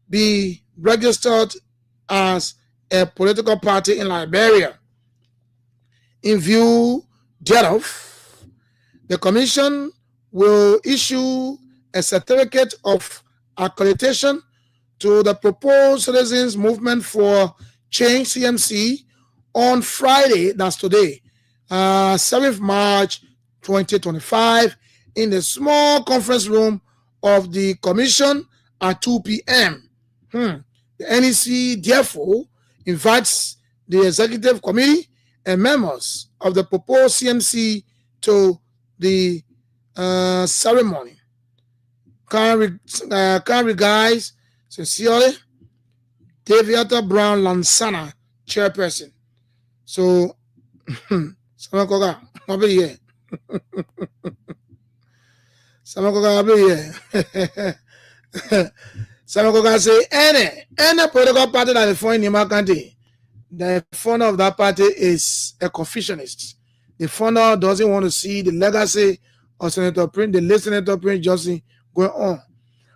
be registered as a political party in Liberia. In view thereof, the Commission will issue a certificate of accreditation to the proposed Citizens Movement for Change, CMC, on Friday, that's today, 7th March 2025, in the small conference room of the Commission at 2 p.m. The NEC, therefore, invites the Executive Committee and members of the proposed CMC to the ceremony. Kind regards, sincerely, Daviata Brown Lansana, chairperson. So, Samakoga, I'll be here. Samakoga, I'll be here. Samakoga say, any political party that is formed in my country, the founder of that party is a Confucianist. The founder doesn't want to see the legacy of Senator Prince, the late Senator Prince Johnson going on.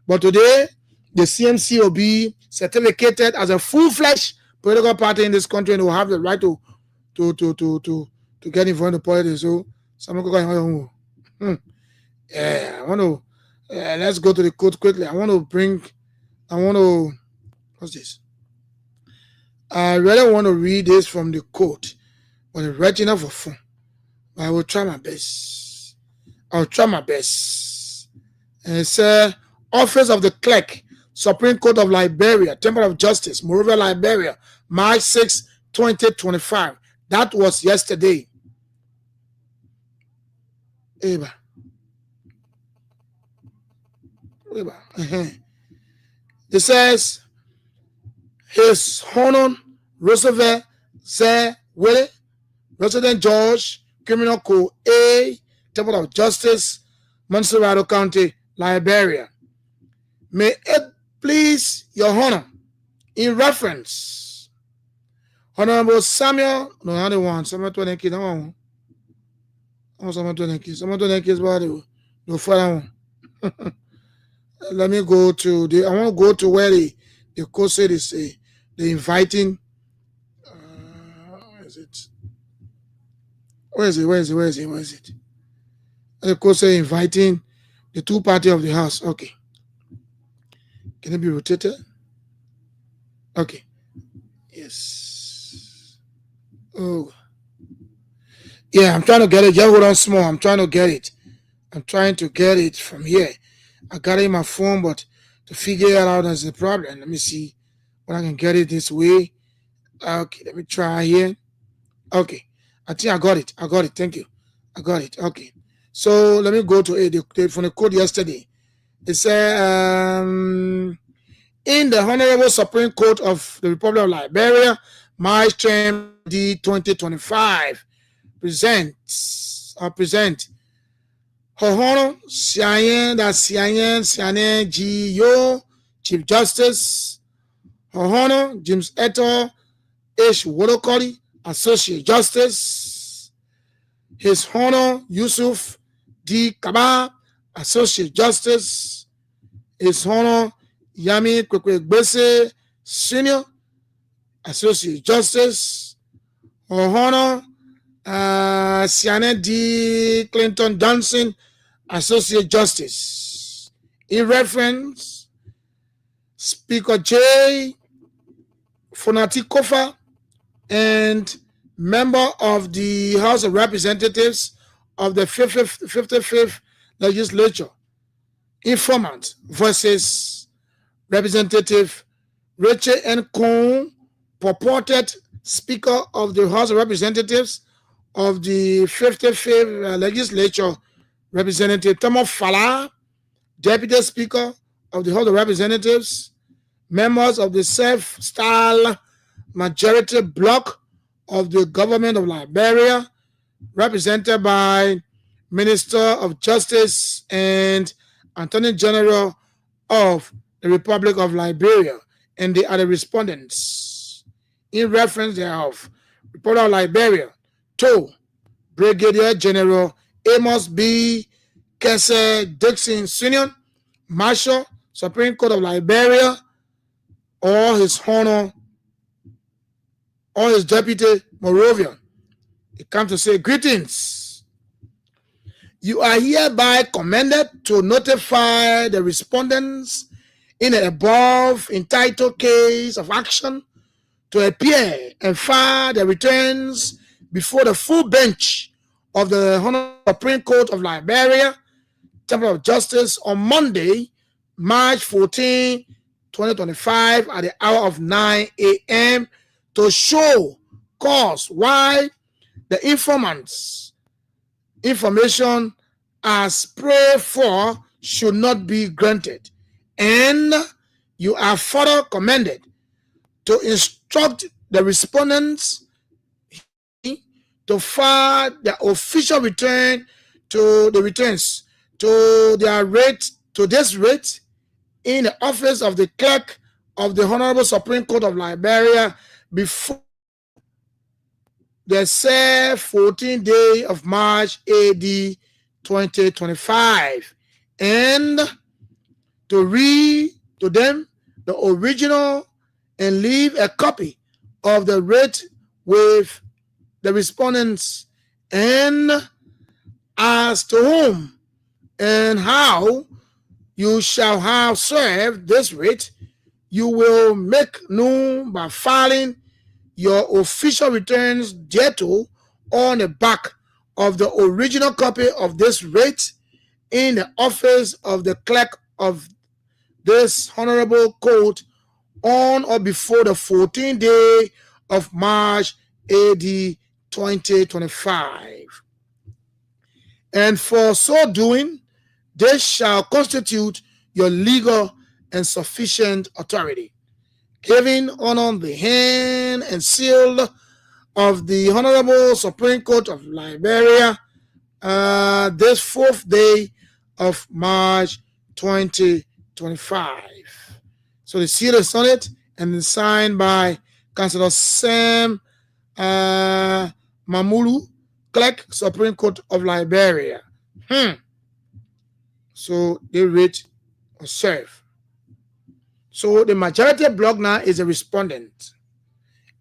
But today, the CMC will be certificated as a full-fledged political party in this country and will have the right to get involved in politics. So, yeah, I want to, let's go to the code quickly. What's this? I really want to read this from the quote, but it's written enough for fun. I will try my best. I'll try my best. And it says, Office of the Clerk, Supreme Court of Liberia, Temple of Justice, Monrovia, Liberia, March 6, 2025. That was yesterday. Eba. It says, His Honor Roosevelt Z. Willie, Resident Judge, Criminal Court A, Temple of Justice, Montserrat County, Liberia. May it please your honor, in reference, Honorable Samuel, no, I don't want Samuel 20 kids, I want Samuel 20 kids. Samuel 20 kids, but no further one. Let me go to I want to go to where the court said is the inviting, where is it? Where is it? The court say inviting the two party of the House. Okay. Can it be rotated? Okay. Yes. Oh. Yeah, I'm trying to get it. Just hold on small. I'm trying to get it. I'm trying to get it from here. I got it in my phone, but to figure it out is the problem. Let me see when I can get it this way. Okay, let me try here. Okay. I think I got it. Thank you. I got it. Okay. So let me go to it from the code yesterday. It said, in the Honorable Supreme Court of the Republic of Liberia, March 10, 2025, present Her Honor Siayen G. Yo, Chief Justice. Her Honor James Eto H. Wodokoli, Associate Justice. His Honor Yusuf D. Kaba, Associate Justice. His Honor Yami Kwekwegbese, Senior, Associate Justice. Her Honor Siane D. Clinton Johnson, Associate Justice. In reference, Speaker J. Fonati Kofa and member of the House of Representatives of the 55th Legislature, informant versus Representative Rachel N. Coon, purported Speaker of the House of Representatives of the 55th Legislature, Representative Tomo Fala, Deputy Speaker of the House of Representatives, members of the self-styled majority bloc of the government of Liberia, represented by Minister of Justice and Attorney General of the Republic of Liberia, and the other respondents. In reference thereof, Republic of Liberia, to Brigadier General Amos B. Kese Dixon Sr., Marshal, Supreme Court of Liberia, or His Honor, or his deputy Moravian. It comes to say, greetings. You are hereby commanded to notify the respondents in the above entitled case of action to appear and file their returns before the full bench of the Honorable Supreme Court of Liberia, Temple of Justice, on Monday, March 14, 2025, at the hour of 9 a.m. to show cause why the informant's information as prayed for should not be granted. And you are further commanded to instruct the respondents to file their official return to the returns to their rate, to this rate, in the office of the clerk of the Honorable Supreme Court of Liberia before the said 14th day of March AD 2025, and to read to them the original and leave a copy of the writ with the respondents, and as to whom and how you shall have served this writ, you will make known by filing your official returns thereto on the back of the original copy of this writ in the office of the clerk of this honorable court on or before the 14th day of March AD 2025. And for so doing, this shall constitute your legal and sufficient authority, giving on the hand and seal of the Honorable Supreme Court of Liberia, this 4th day of March 2025. So the seal is on it and it's signed by Councillor Sam Mamulu, Clerk, Supreme Court of Liberia. So they rate or serve. So the majority bloc now is a respondent,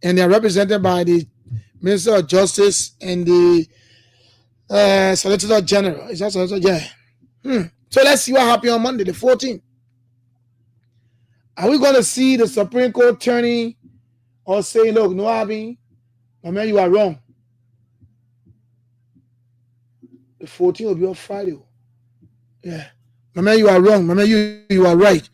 and they are represented by the Minister of Justice and the Solicitor General. Is that Solicitor General? So let's see what happened on Monday, the 14th. Are we going to see the Supreme Court turning or saying, look, no, Abi, I mean, you are wrong? The 14th will be on Friday. Yeah. Mama, you are wrong. Mama, you are right.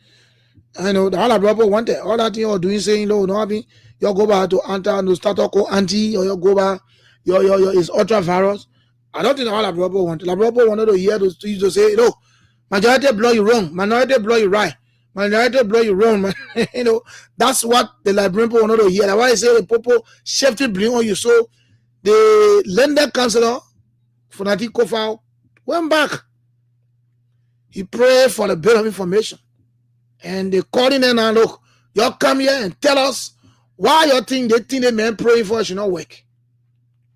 I know the other brother wanted all that thing you're doing, saying, no, no, Abi, you go back to anti, or you go back, your is ultra virus. I don't think the other brother wanted. The brother wanted to hear those to say, look, majority blow you wrong, minority blow you right, minority blow you wrong. You know, that's what the librarian wanted to hear. That's why I say the people shifted blame on you. So the lender counselor, Funati Kofa, went back. He prayed for the bill of information. And they called in and look, y'all come here and tell us why you think the men praying for us should not work.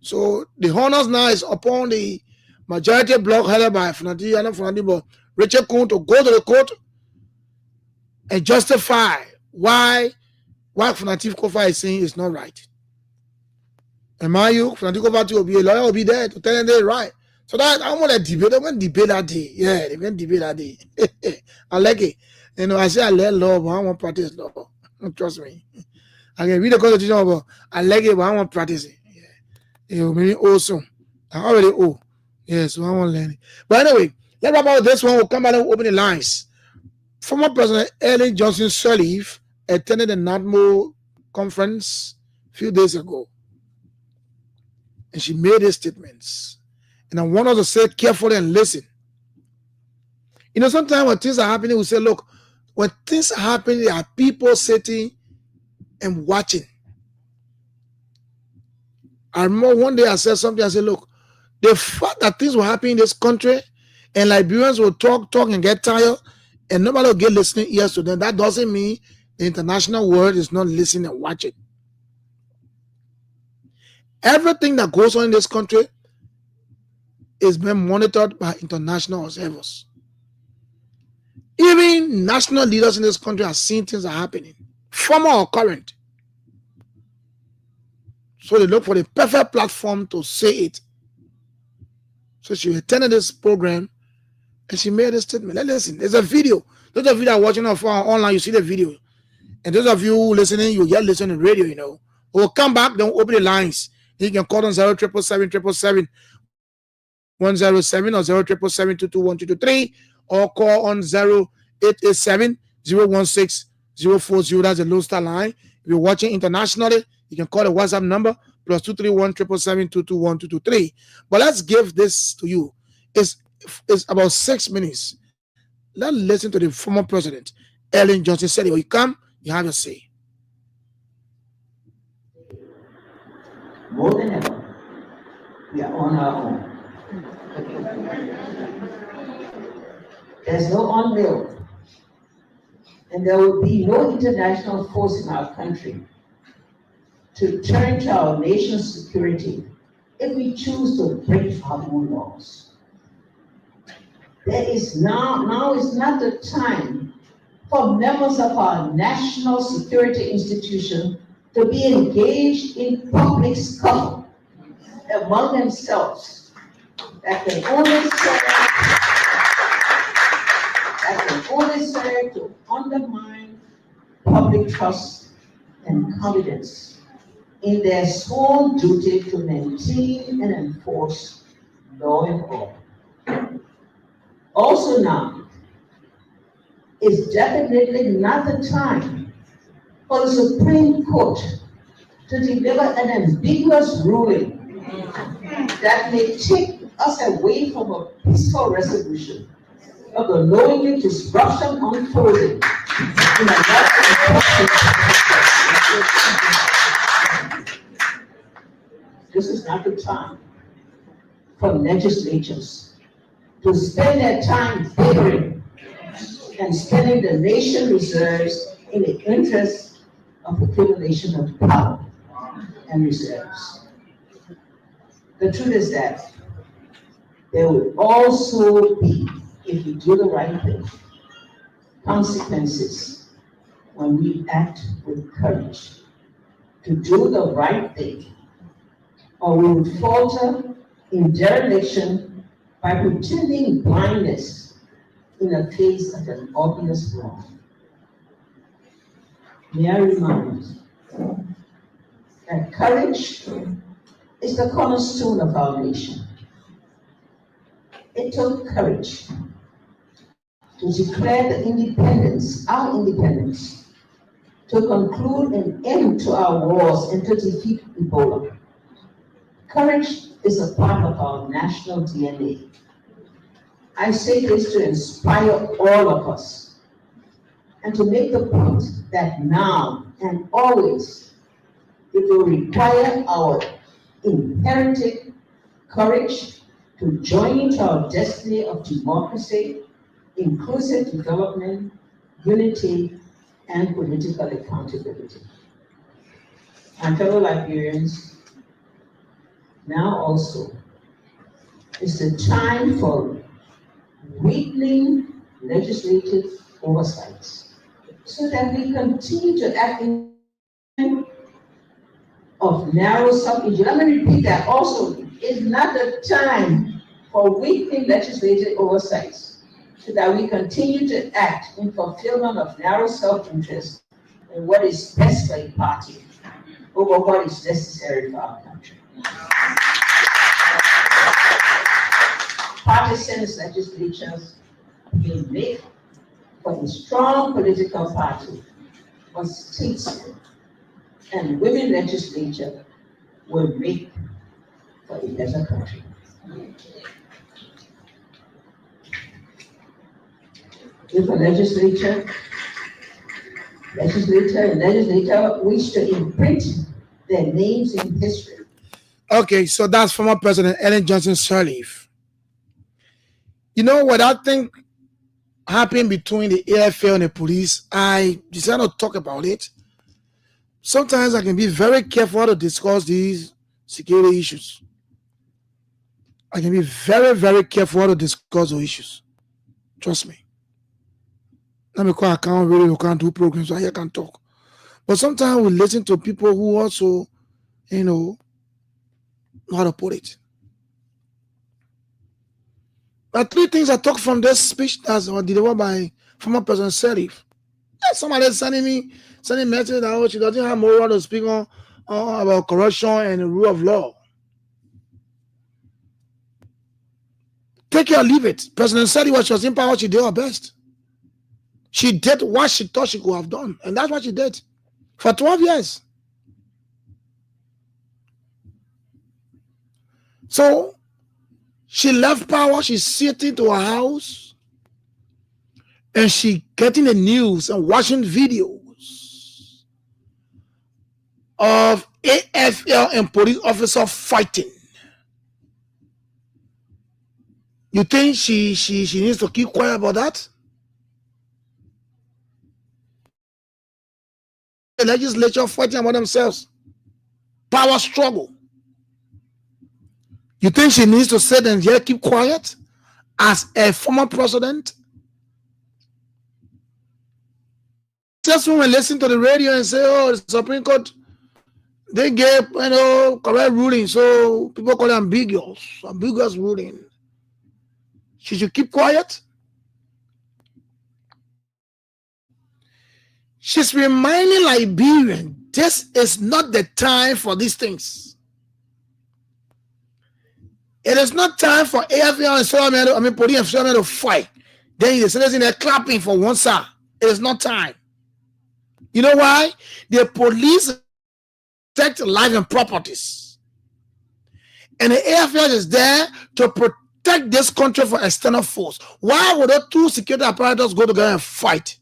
So the honors now is upon the majority block headed by Funati, but Richard Kuhn to go to the court and justify why Funati Kofa is saying is not right. And mind you, Funati Kofa will be a lawyer, will be there to tell them they're right. So that I want to debate. They went debate that day. Yeah, they went debate that day. I like it. You know, I say I learn law, but I want to practice law. Trust me. I can read the Constitution, but I like it, but I want to practice it. Yeah. You know, maybe awesome. I already owe. Yeah, so I want to learn it. But anyway, let's wrap up this one. We'll come back and open the lines. Former President Ellen Johnson Sirleaf attended the NADMO conference a few days ago. And she made these statements. And I want us to say carefully and listen. You know, sometimes when things are happening, we say, look, when things are happening, there are people sitting and watching. I remember one day I said something, I said, look, the fact that things will happen in this country and Liberians will talk and get tired and nobody will get listening ears to them, that doesn't mean the international world is not listening and watching. Everything that goes on in this country is being monitored by international observers. Even national leaders in this country are seeing things are happening, former or current. So they look for the perfect platform to say it. So she attended this program and she made a statement. Let's listen. There's a video. Those of you that are watching online, you see the video. And those of you listening, you get listening to radio, you know. We'll come back, then we'll open the lines. You can call on 0777 107 or 0777 or call on 0887 016 040. That's the Lone Star line. If you're watching internationally, you can call the WhatsApp number +231 777 221 223. But let's give this to you. It's about 6 minutes. Let's listen to the former president, Ellen Johnson Sirleaf. You come, you have your say. More than ever, we are on our own. There's no unreal, and there will be no international force in our country to turn to our nation's security if we choose to break our own laws. Now is not the time for members of our national security institution to be engaged in public scuffle among themselves that can only serve to undermine public trust and confidence in their sworn duty to maintain and enforce law and order. Also now is definitely not the time for the Supreme Court to deliver an ambiguous ruling that may take us away from a peaceful resolution of the knowingly disruption unfolding in a This is not the time for legislatures to spend their time bickering and spending the nation reserves in the interest of accumulation of power and reserves. The truth is that there will also be, if we do the right thing, consequences when we act with courage to do the right thing, or we would falter in dereliction by pretending blindness in the face of an obvious wrong. May I remind that courage is the cornerstone of our nation. It took courage to declare the independence, our independence, to conclude an end to our wars and to defeat Ebola. Courage is a part of our national DNA. I say this to inspire all of us and to make the point that now and always it will require our imperative courage to join into our destiny of democracy, inclusive development, unity, and political accountability. My fellow Liberians, now also is the time for weakening legislative oversights so that we continue to act in of narrow sub-issues. Let me repeat that also. It's not the time for weakening legislative oversights so that we continue to act in fulfillment of narrow self-interest and what is best for a party over what is necessary for our country. Partisan legislatures may make for a strong political party, but statesmen and women legislature will make for a better country. If a legislator wish to imprint their names in history. Okay, so that's former President Ellen Johnson Sirleaf. You know what I think happened between the AFL and the police? I decided to talk about it. Sometimes I can be very careful to discuss these security issues. I can be very, very careful to discuss those issues. Trust me. Not because I can't do programs, so I can talk. But sometimes we listen to people who also, know how to put it. There are three things I took from this speech that's delivered by former President Sirleaf. Somebody sending message that she doesn't have moral to speak on about corruption and the rule of law. Take it or leave it. President Sirleaf, when she was in power, she did her best. She did what she thought she could have done, and that's what she did for 12 years. So she left power, she's sitting to her house, and she getting the news and watching videos of AFL and police officers fighting. You think she needs to keep quiet about that? The legislature fighting about themselves. Power struggle. You think she needs to sit and just keep quiet as a former president? Just when we listen to the radio and say, oh, the Supreme Court, they gave, correct ruling, so people call it ambiguous ruling. She should keep quiet. She's reminding Liberians, this is not the time for these things. It is not time for AFL and police and Solomon to fight. Then the citizens are clapping for one side. It is not time. You know why? The police protect life and properties. And the AFL is there to protect this country from external force. Why would the two security apparatus go together and fight?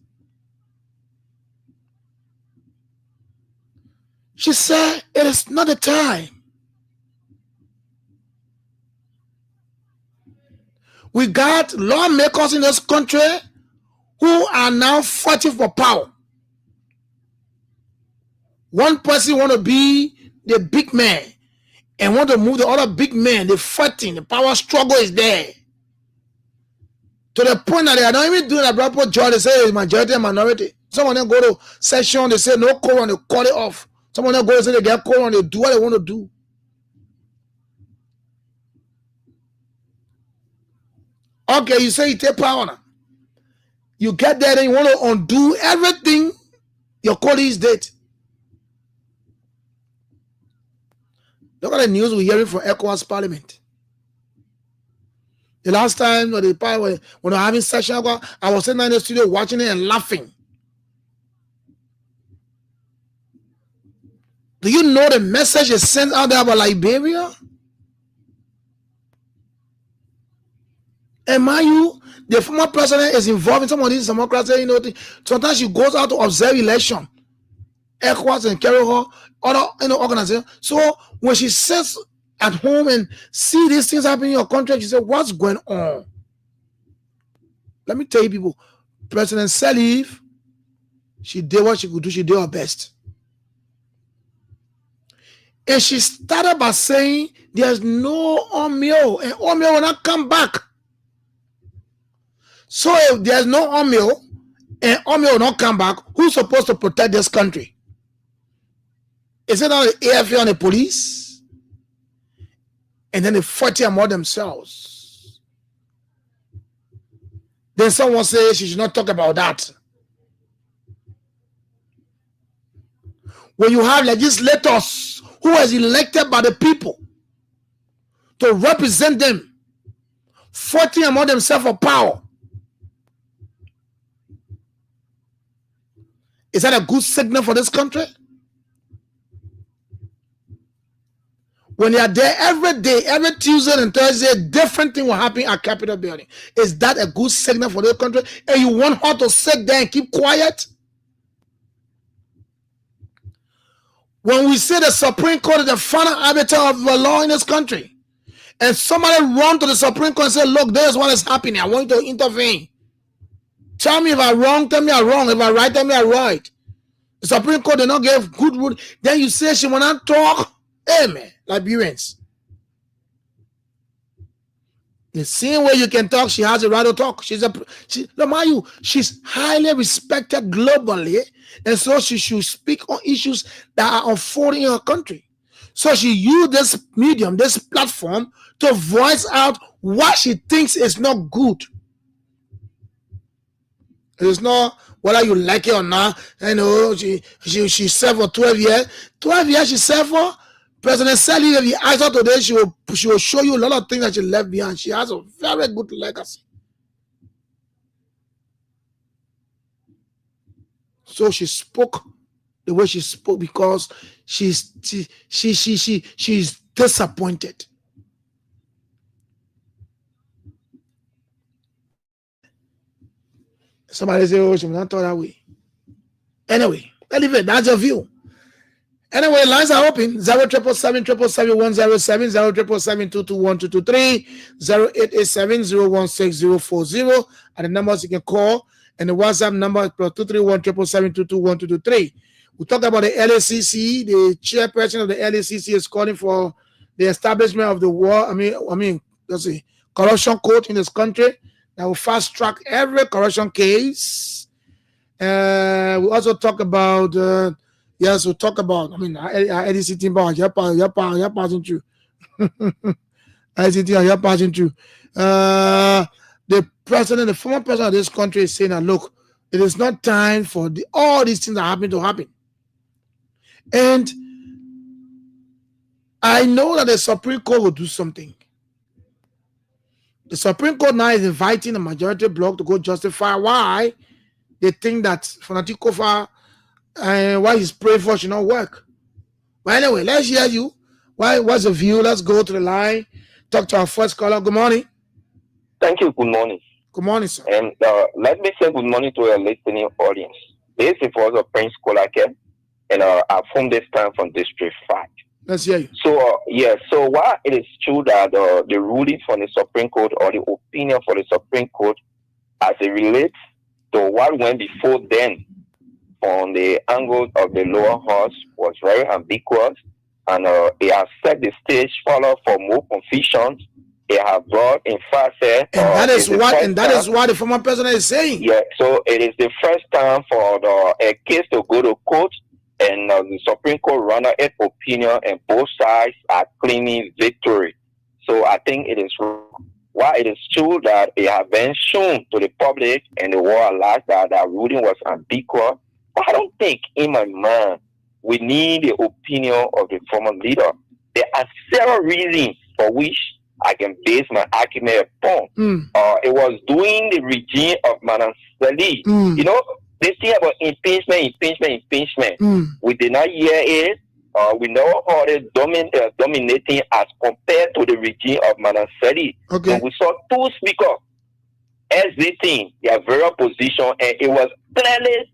She said, it is not the time. We got lawmakers in this country who are now fighting for power. One person want to be the big man and want to move the other big man. They're fighting. The power struggle is there. To the point that they are not even doing a proper job. They say it's majority and minority. Some of them go to session, they say no quorum, they cut it off. Some of them go and say they get quorum, they do what they want to do. Okay, you say you take power now. You get there and you want to undo everything your colleagues did. Look at the news we're hearing from ECOWAS Parliament. The last time when they were having session, I was sitting in the studio watching it and laughing. Do you know the message is sent out there about Liberia? And mind you, the former president is involved in some of these democracy, sometimes she goes out to observe election. ECOWAS and carry her other organizations. So when she sits at home and see these things happening in your country, she said, what's going on? Let me tell you people, President Salif, she did what she could do, she did her best. And she started by saying there's no Omeo, and Omeo will not come back. So if there's no Omeo, and Omeo will not come back, who's supposed to protect this country? Is it not the AFA and the police? And then they fight among themselves. Then someone says she should not talk about that. When you have legislators who was elected by the people to represent them, fighting among themselves for power, is that a good signal for this country? When they are there every day, every Tuesday and Thursday, different thing will happen at Capitol Building. Is that a good signal for the country? And you want her to sit there and keep quiet? When we say the Supreme Court is the final arbiter of the law in this country, and somebody run to the Supreme Court and say, look, this is what is happening. I want you to intervene. Tell me if I'm wrong, tell me I'm wrong. If I'm right, tell me I'm right. The Supreme Court did not give good rule. Then you say she will not talk. Amen. Liberians. The same way you can talk, she has a right to talk. She's highly respected globally, and so she should speak on issues that are unfolding in her country. So she used this medium, this platform, to voice out what she thinks is not good. It's not whether you like it or not. She served for 12 years. 12 years she served for. President Salif, if you ask her today, she will show you a lot of things that she left behind. She has a very good legacy. So she spoke the way she spoke because she's disappointed. Somebody say, oh, she will not talk that way. Anyway, anyway, that's your view. Anyway, lines are open. 077777107, 07772212223, 0887016040, and the numbers you can call, and the WhatsApp number is +2317772212223. We talk about the LACC. The chairperson of the LACC is calling for the establishment of the corruption court in this country that will fast track every corruption case. We also talk about yes, we'll talk about, LDC team, you're passing through. LDC team, you're passing through. The former president of this country is saying that, look, it is not time for all these things that happen to happen. And I know that the Supreme Court will do something. The Supreme Court now is inviting the majority bloc to go justify why they think that Fanatic Kofa and why he's praying for should not work. But anyway, let's hear you. What's the view? Let's go to the line. Talk to our first caller. Good morning. Thank you. Good morning. Good morning, sir. And let me say good morning to your listening audience. This is also Prince Kolake, and I'm from this time from District 5. Let's hear you. So, so while it is true that the ruling from the Supreme Court or the opinion for the Supreme Court as it relates to what went before then, on the angle of the lower house was very ambiguous, and it has set the stage for more confusion. It has brought, in fact, and that is what the former president is saying. Yeah, so it is the first time for a case to go to court, and the Supreme Court runner its opinion, and both sides are claiming victory. So I think it is while it is true that it has been shown to the public and the world at large that that ruling was ambiguous, but I don't think in my mind we need the opinion of the former leader. There are several reasons for which I can base my argument upon. It was during the regime of Madam Sali. You know, this thing about impeachment. We did not hear it. We never heard it dominating as compared to the regime of Madam Sali. Okay. And we saw two speakers exiting their very position, and it was clearly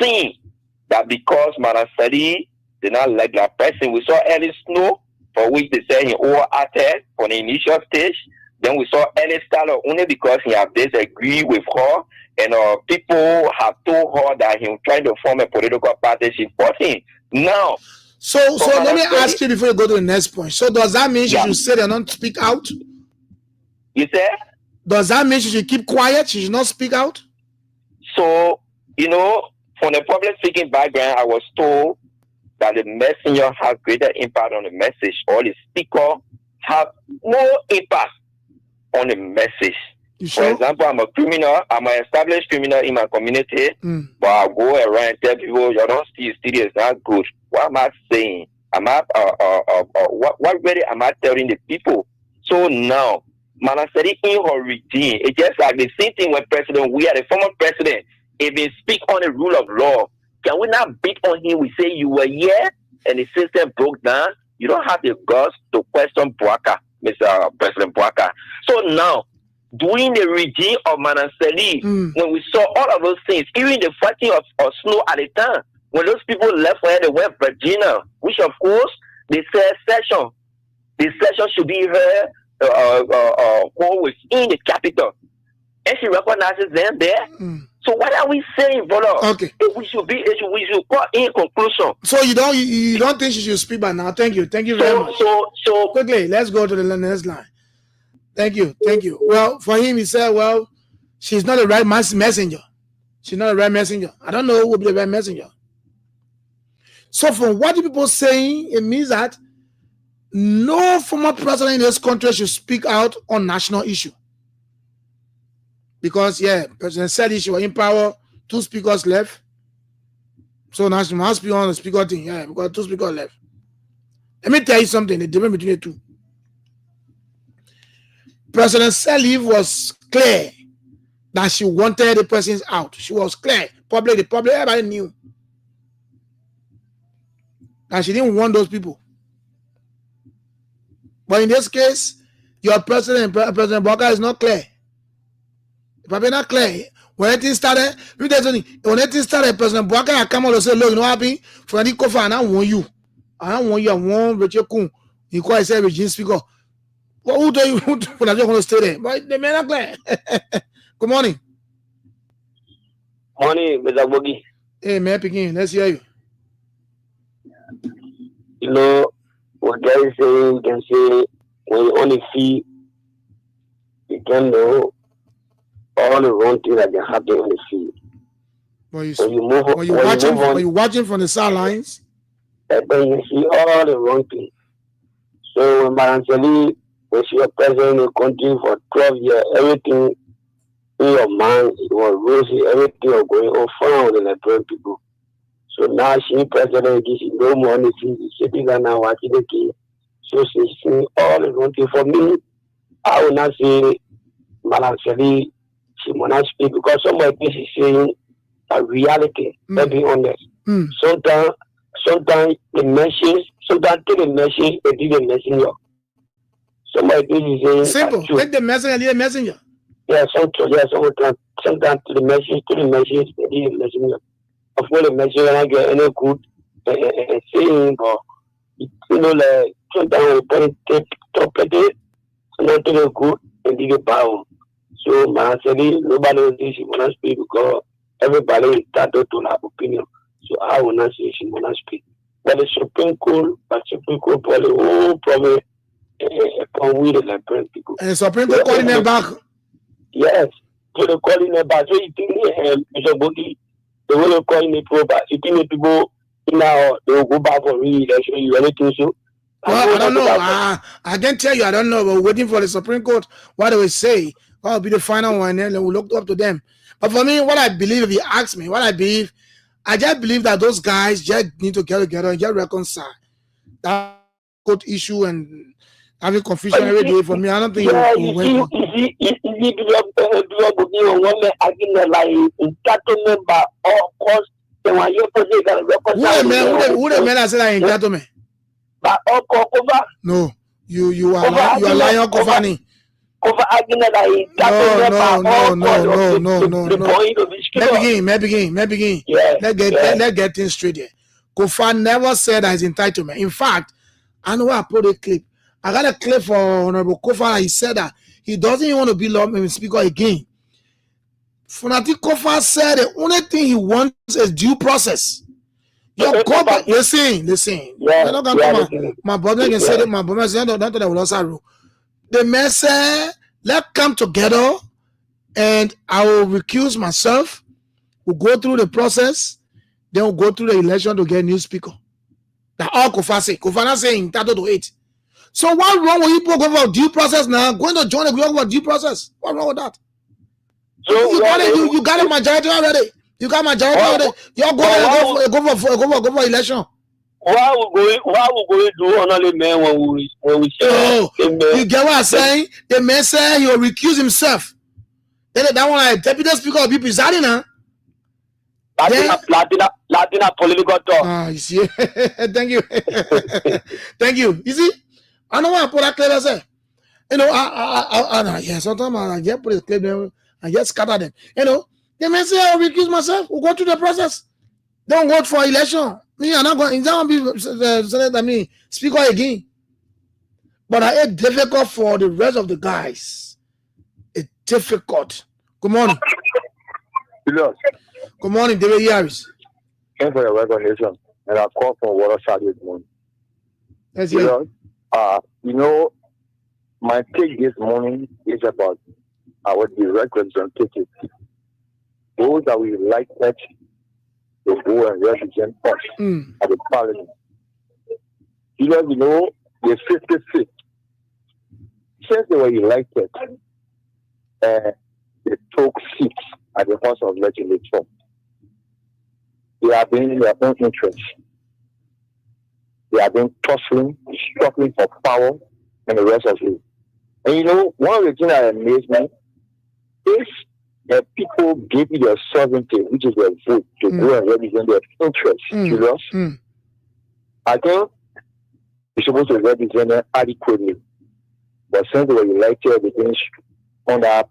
seen that because Madam Sali did not like that person, we saw Ellis Snow, for which they said he overacted on the initial stage. Then we saw Ellis Tyler only because he had disagreed with her, and people have told her that he was trying to form a political party. She fought him. Now, so let me ask you before you go to the next point. So does that mean she should sit and not speak out? You said? Does that mean she should keep quiet? She should not speak out? So, you know, from the public speaking background, I was told that the messenger has greater impact on the message, or the speaker have more impact on the message. For example, I'm a criminal, I'm an established criminal in my community, but I go around and tell people, you don't see studio is not good. What am I saying? What really am I telling the people? So now, Madam Sali in her regime, it's just like the same thing when President we are the former president, if he speak on the rule of law, can we not beat on him? We say you were here and the system broke down. You don't have the guts to question Bouaka, Mr. President Bouaka. So now, during the regime of Madam Sali, when we saw all of those things, even the fighting of Snow at the time, when those people left where they went Virginia, which of course they said session. The session should be heard within the capital. And she recognizes them there. So what are we saying, brother? Okay. We should call in conclusion. So you don't think she should speak by now? Thank you very much. So quickly, let's go to the next line. Thank you. Well, for him, he said, well, she's not the right messenger. She's not the right messenger. I don't know who will be the right messenger. So from what the people are saying, it means that no former president in this country should speak out on national issue. Because, President said she was in power, 2 speakers left. So now she must be on the speaker thing. Yeah, because 2 speakers left. Let me tell you something, the difference between the two. President Sali was clear that she wanted the persons out. She was clear. The public, everybody knew that she didn't want those people. But in this case, your president, President Bouaka, is not clear. If not clear, when it started, President Bouaka come out and say, look, you know what happened? For any cover, I don't want you. I want Rachel Kun. He called himself regime speaker. Well, who do you want to stay there? But the men are clear. Good morning. Morning, Mr. Bogi. Hey, man, Pekin, let's hear you. You know, what guys say, you can say, when you only see, you can know all the wrong things that can happen on the field. When you're watching from the sidelines, then you see all the wrong things. So when Madam Sali, when she was president in the country for 12 years, everything in your mind was rosy, everything was going on fine with the Nigerian people. So now she president, she no money, she's sitting there now watching the game. So she's seeing all the wrong things. For me, I will not say Madam Sali, she will not speak because somebody is saying a reality, let's be honest. Sometimes the message, sometimes take the message and do the messenger. Somebody is saying simple, take the message and leave the messenger. Yeah, sometimes to the message, and leave the messenger. Of course, the messenger not get any good saying, but you know, like sometimes we interpret it, not to the good and leave the power. So, man, nobody knows she will not speak because everybody is entitled to have opinion. So, I will not say she will not speak. But the Supreme Court probably upon we the Liberian people. And the Supreme Court calling them back. Yes, so they're calling them back. So you think Mr. Bogi, the way they're calling it back, you think the people now they will go back for re-election, you really think so? Well, I don't know. I can tell you, I don't know. We're waiting for the Supreme Court. What do we say? What will be the final one? And then we'll look up to them. But for me, what I believe, if you ask me, I just believe that those guys just need to get together and get reconciled. That court issue and having confusion every day for me, I don't think you see, who the man that said that in entitlement? No, you are lying, Kofani. No. May begin. Let's get things straight here. Kofa never said that he's entitlement. In fact, I know I put a clip. I got a clip for Honorable Kofa. He said that he doesn't even want to be lawmaker speaker again. Funati Kofa said the only thing he wants is due process. Your government, listen. My brother can say that. My brother said that will also. The man said, let's come together and I will recuse myself. We'll go through the process. Then we'll go through the election to get a new speaker. That's all Kofa say. Kofa not saying entitled to it. So what wrong with people going for due process now? Going to join the group for due process. What wrong with that? So you got a majority already. You got majority already. You're going to go for election. Why we going to do another man when we say? You get what I'm saying? The man said he will recuse himself. Then that one, deputy speaker will be presiding now. Latina political talk. You see? Thank you. Thank you. You see? I know why I put that clear. I say, sometimes I get put it clear them and get scatter them. The man say I will recuse myself. We'll go through the process. Don't vote for election. Me, I'm not going to be speaker again. But it's difficult for the rest of the guys. It's difficult. Good morning. Good morning, David Harris. Thanks for your recognition. And I call for Waterside this morning. Yes, my take this morning is about our direct representatives. Those that we elected to go and represent us at the parliament. The 56. Since they were elected, they took seats at the House of Legislature. They have been in their own interest. They have been tussling, struggling for power, and the rest of it. And one of the things that amazed me is that people give you their sovereignty, which is their vote, to go and represent their interests. I think you're supposed to represent them adequately. But since they were elected, they didn't on their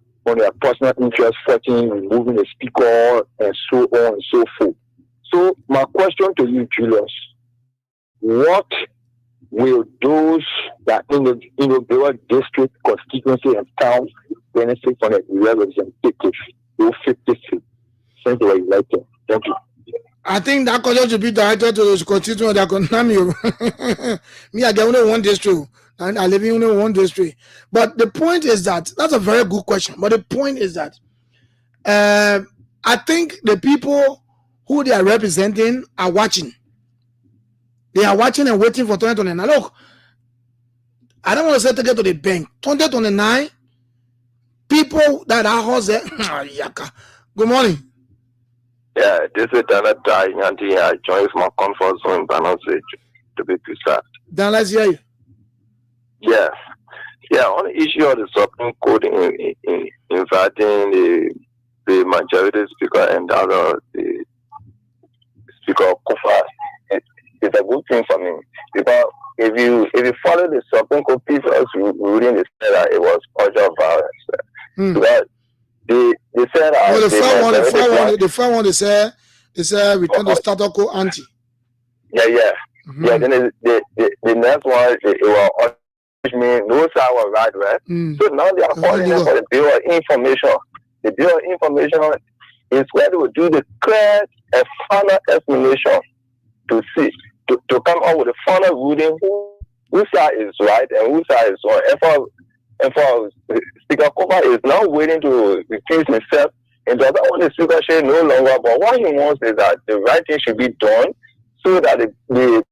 personal interest, fighting, removing the speaker, and so on and so forth. So my question to you, Julius, what will those that in the district, constituency, and town benefit from the representative, those 50 seats, since they were elected? Thank you. I think that question should be directed to those constituents that condemn you. Me, I get only one district, and I live in only one district. But the point is that's a very good question. But the point is that I think the people who they are representing are watching. They are watching and waiting for 2029. Look, I don't want to say to get to the bank. 2029, people that are house there. Good morning. Yeah, this is Dana Dying, and I joined my comfort zone, Dana to be precise. Dan, let's hear you. Yeah. On the issue of the Supreme Court inviting the majority speaker and the Speaker Kofa, it's a good thing for me. Because if you follow the Supreme Court previous ruling, they said that it was cultural violence. Because they said the first one they said return to status quo ante. Yeah. Then the next one it was me no side was right. So now they are calling for the Bill of Information. The Bill of Information is where they will do the clear and final explanation to see to come up with a final ruling whose side is right and whose side is wrong. And for Speaker Kofa is now waiting to recuse himself, and the other one the Speaker said no longer. But what he wants is that the right thing should be done so that the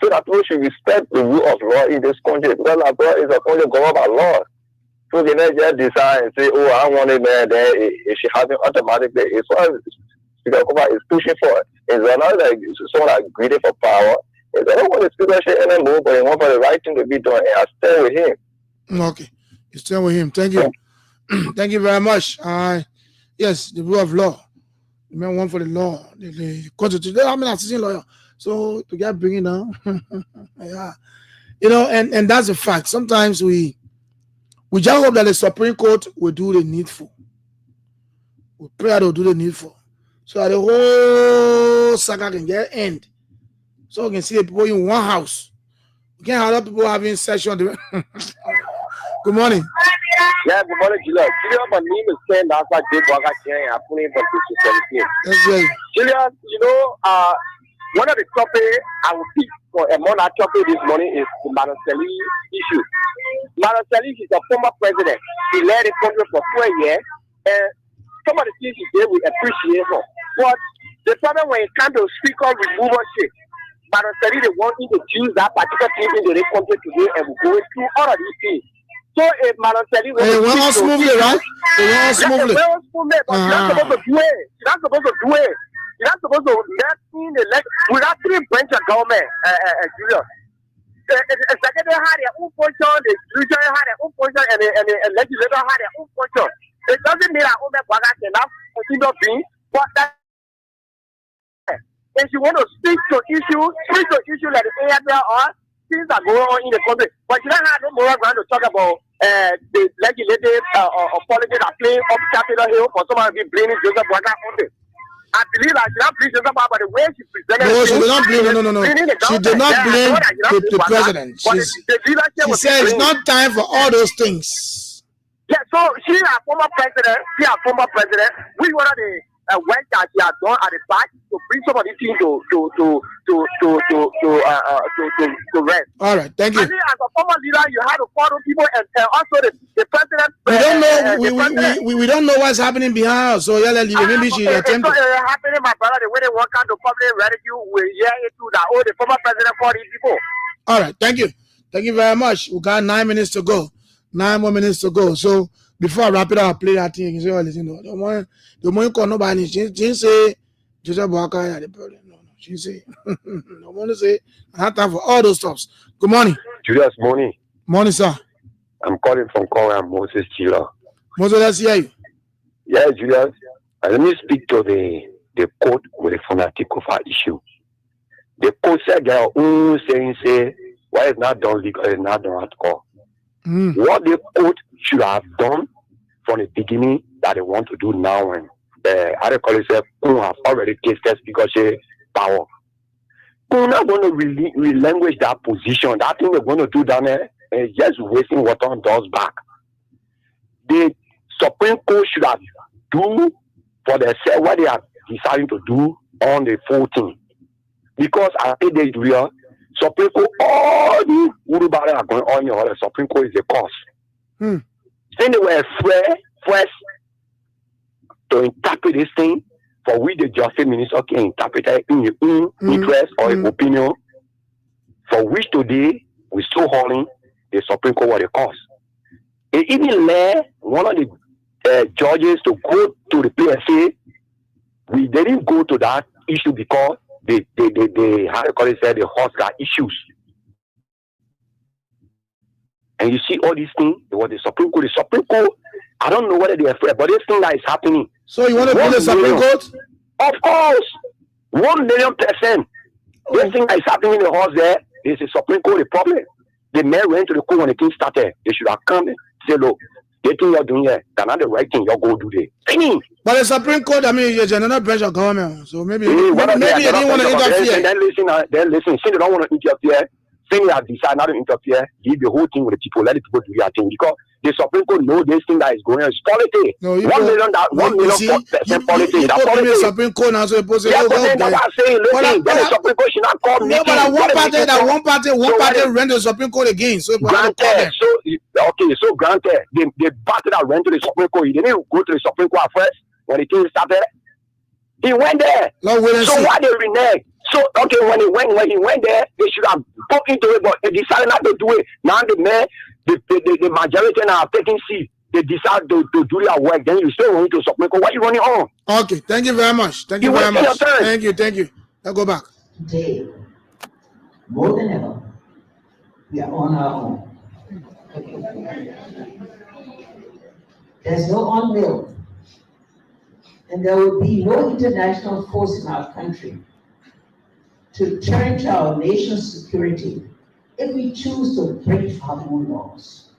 so that we should respect the rule of law in this country. Because Liberia is a country governed by law. So they never just decide and say, oh, I want it, man, then it should happen automatically. It's what Speaker Kofa is pushing for. It's not like someone that's greedy for power. It's not what the Speaker should anymore, but he wants for the right thing to be done. And I stand with him. Okay. You stand with him. Thank you. Thank you very much. Yes, the rule of law. The man want for the law. The constitution. I'm an assistant lawyer. So to get bringing down. Yeah. You know, and that's a fact. Sometimes we just hope that the Supreme Court will do the needful. We pray that they'll do the needful. So that the whole saga can get end. So we can see the people in one house. We can't have other people having session. Good morning. Yeah, good morning, Julius. Julius, my name is Ken. That's why Dave Waka here. I'm putting for 2017. That's right. Julius, you know, one of the topics I will pick for a monarch topic this morning is the Marcelli issue. Marcelli is a former president. He led the country for 12 years, and some of the things he did we appreciate him. But the problem when it comes to speaker removalship, Marcelli they want him to choose that particular thing in the country today, and we're going through all of these things. So if Marcelli went on smoothly, right? They went on smoothly. But you're not supposed to do it. You're not supposed to do it. You're not supposed to let in the elect. We got 3 branches of government, Julius. The executive had their own function, the judiciary had their own function, and the legislature had their own function. It doesn't mean that all that baggage enough for human beings, but that if you want to speak to issues like the AFL or things that go on in the country, but you don't have no moral ground to talk about the legislative or politics that play up Capitol Hill for someone to be blaming Joseph Boakai on it. I believe that she not blame Joseph Boakai, but the way she presented. No, she did not blame. No. She did not blame the president. She said it's not time for all those things. Yeah, so she a former president. We one of the work that she has done at the back to bring some of these things to rest. All right, thank you. I think as a former leader, you have to follow people and also the president. We don't know. We don't know what's happening behind us. So maybe she attempted. It's happening, my brother. The way they walk out to public rescue, we hear it too. That the former president called these people. All right, thank you. Thank you very much. We got 9 minutes to go. 9 more minutes to go. So before I wrap it up, I'll play that thing. You say, oh, listen, the more you call nobody, she say, Joseph Boakai at the building. No. She say, no one to say, I have time for all those stuffs. Good morning. Julius, morning. Morning, sir. I'm calling from Korea, Moses Chila. Moses, let's hear you. Yeah, Julius. Let me speak to the court with the fanatic Kofa issue. The court said they are saying, why it's not done legal, it's not done at all. What the court should have done from the beginning that they want to do now, and Adequate said, who have already tasted because power. We're not going to relinquish that position. That thing they're going to do down there is just wasting water on doors back. The Supreme Court should have do for themselves what they are deciding to do on the 14th. Because I think they real Supreme Court, all the Urubara are going on here, the Supreme Court is the cause. Then they were first to interpret this thing for which the justice minister can interpret it in his own interest or his opinion, for which today we still holding the Supreme Court was the cause. It even led one of the judges to go to the PSA. We didn't go to that issue because they how they call it, said the horse got issues. And you see all these things, it was the Supreme Court. The Supreme Court, I don't know whether they're afraid, but this thing that is happening. So you want to put the Supreme Court? Of course. 1,000,000%. This thing that is happening in the horse there is the Supreme Court the problem. The mayor went to the court when the thing started. They should have come and say, look, the thing you're doing here, they're not the right thing, you're going to do there. But the Supreme Court, I mean, you're another branch of government. So maybe they didn't want to interfere. Then listen, since they don't want to interfere, saying they have decided not to interfere, leave the whole thing with the people, let the people do their thing. Because the Supreme Court know this thing that is going on is politics. No, 1 million politics. You put in the Supreme Court now, so you're supposed to say, oh, that's what I'm saying. Listen, then the Supreme Court should not call me. No, but one party rent the Supreme Court again. So granted, so granted, the party that went to the Supreme Court, he didn't go to the Supreme Court first when the thing started. He went there. So why they renege? So okay, when he went there, they should have put into it, but they decided not to do it. Now the majority now are taking seat. They decide to do their work. Then you still want to Supreme Court. What are you running on? Okay, thank you very much. Thank you very much. Thank you. I'll go back. Today, more than ever, we are on our own. There's no unwill, and there will be no international force in our country to turn to our nation's security if we choose to break our own laws.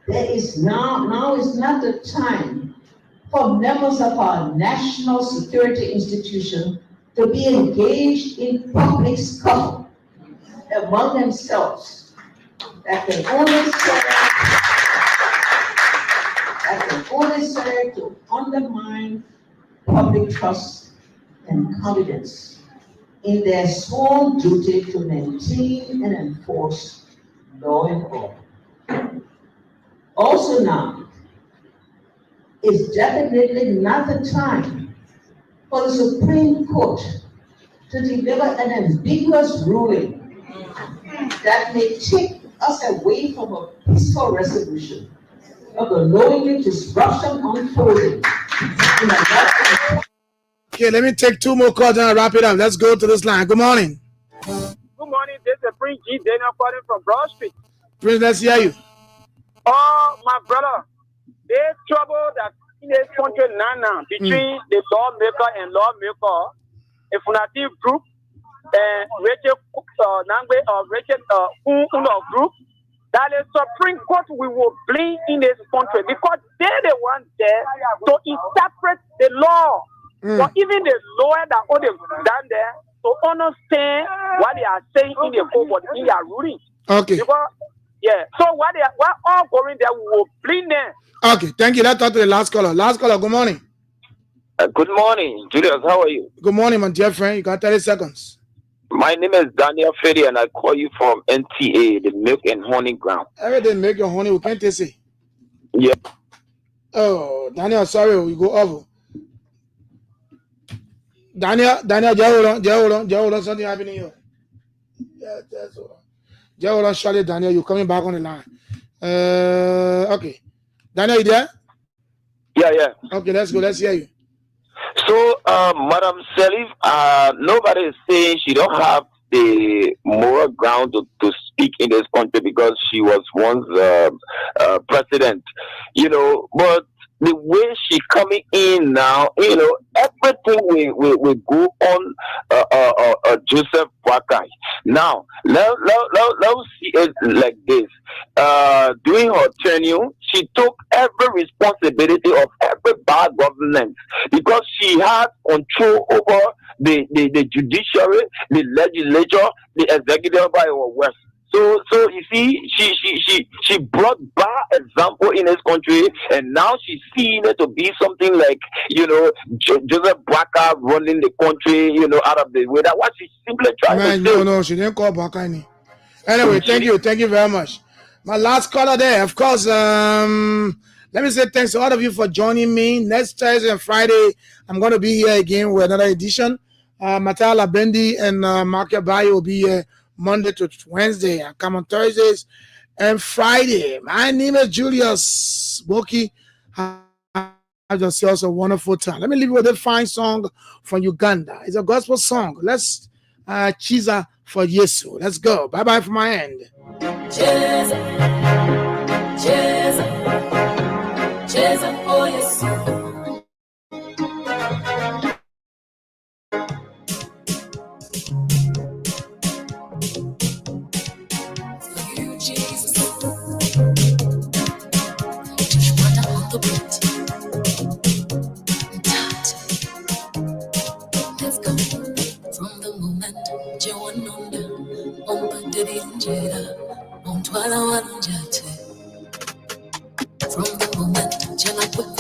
There is now is not the time for members of our national security institution to be engaged in public scuffle among themselves that can only serve to undermine public trust and confidence in their sworn duty to maintain and enforce law and order. Also now is definitely not the time for the Supreme Court to deliver an ambiguous ruling that may take us away from a peaceful resolution of the knowingly disruption unfolding. Okay, let me take 2 more calls and I'll wrap it up. Let's go to this line. Good morning. Good morning. This is Prince G. Daniel calling from Broad Street. Prince, let's hear you. Oh, my brother, there's trouble that in this country now between the lawmaker and lawmaker, a funative group, and Rachel group, that the Supreme Court we will blame in this country because they're the ones there to interpret the law. But even the lawyer that only done there to understand what they are saying in the court, in their ruling. Okay. Because, so what all going there, we will blame them. Okay, thank you. Let's talk to the last caller. Last caller, good morning. Good morning, Julius. How are you? Good morning, my dear friend. You got 30 seconds. My name is Daniel Freddy, and I call you from NTA, the Milk and Honey Ground. Everything milk and honey, we can't taste it. Yeah. Oh, Daniel, sorry, we go over. Daniel, hold on, something happening here. Yeah, that's all. Hold on, Charlie, Daniel, you're coming back on the line. Okay. Daniel, you there? Yeah. Okay, let's go. Let's hear you. So, Madam Salif, nobody is saying she don't have the moral ground to speak in this country because she was once president, but the way she coming in now, everything will go on Joseph Boakai. Now, let's see it like this. During her tenure, she took every responsibility of every bad governance because she had control over the judiciary, the legislature, the executive by her worst. So you see, she brought bad example in this country, and now she's seeing it to be something like Joseph Boakai running the country, out of the way. That's what she simply tried to do. No, she didn't call Boakai. Anyway, thank you very much. My last caller there, of course. Let me say thanks to all of you for joining me. Next Thursday and Friday, I'm going to be here again with another edition. Matala Bendi and Mark Yabai will be here Monday to Wednesday. I come on Thursdays and Friday. My name is Julius Boki. Have yourselves a wonderful time. Let me leave you with a fine song from Uganda. It's a gospel song. Let's Chiza for Yesu. Let's go. Bye-bye from my end. Cheza for Yesu. From the moment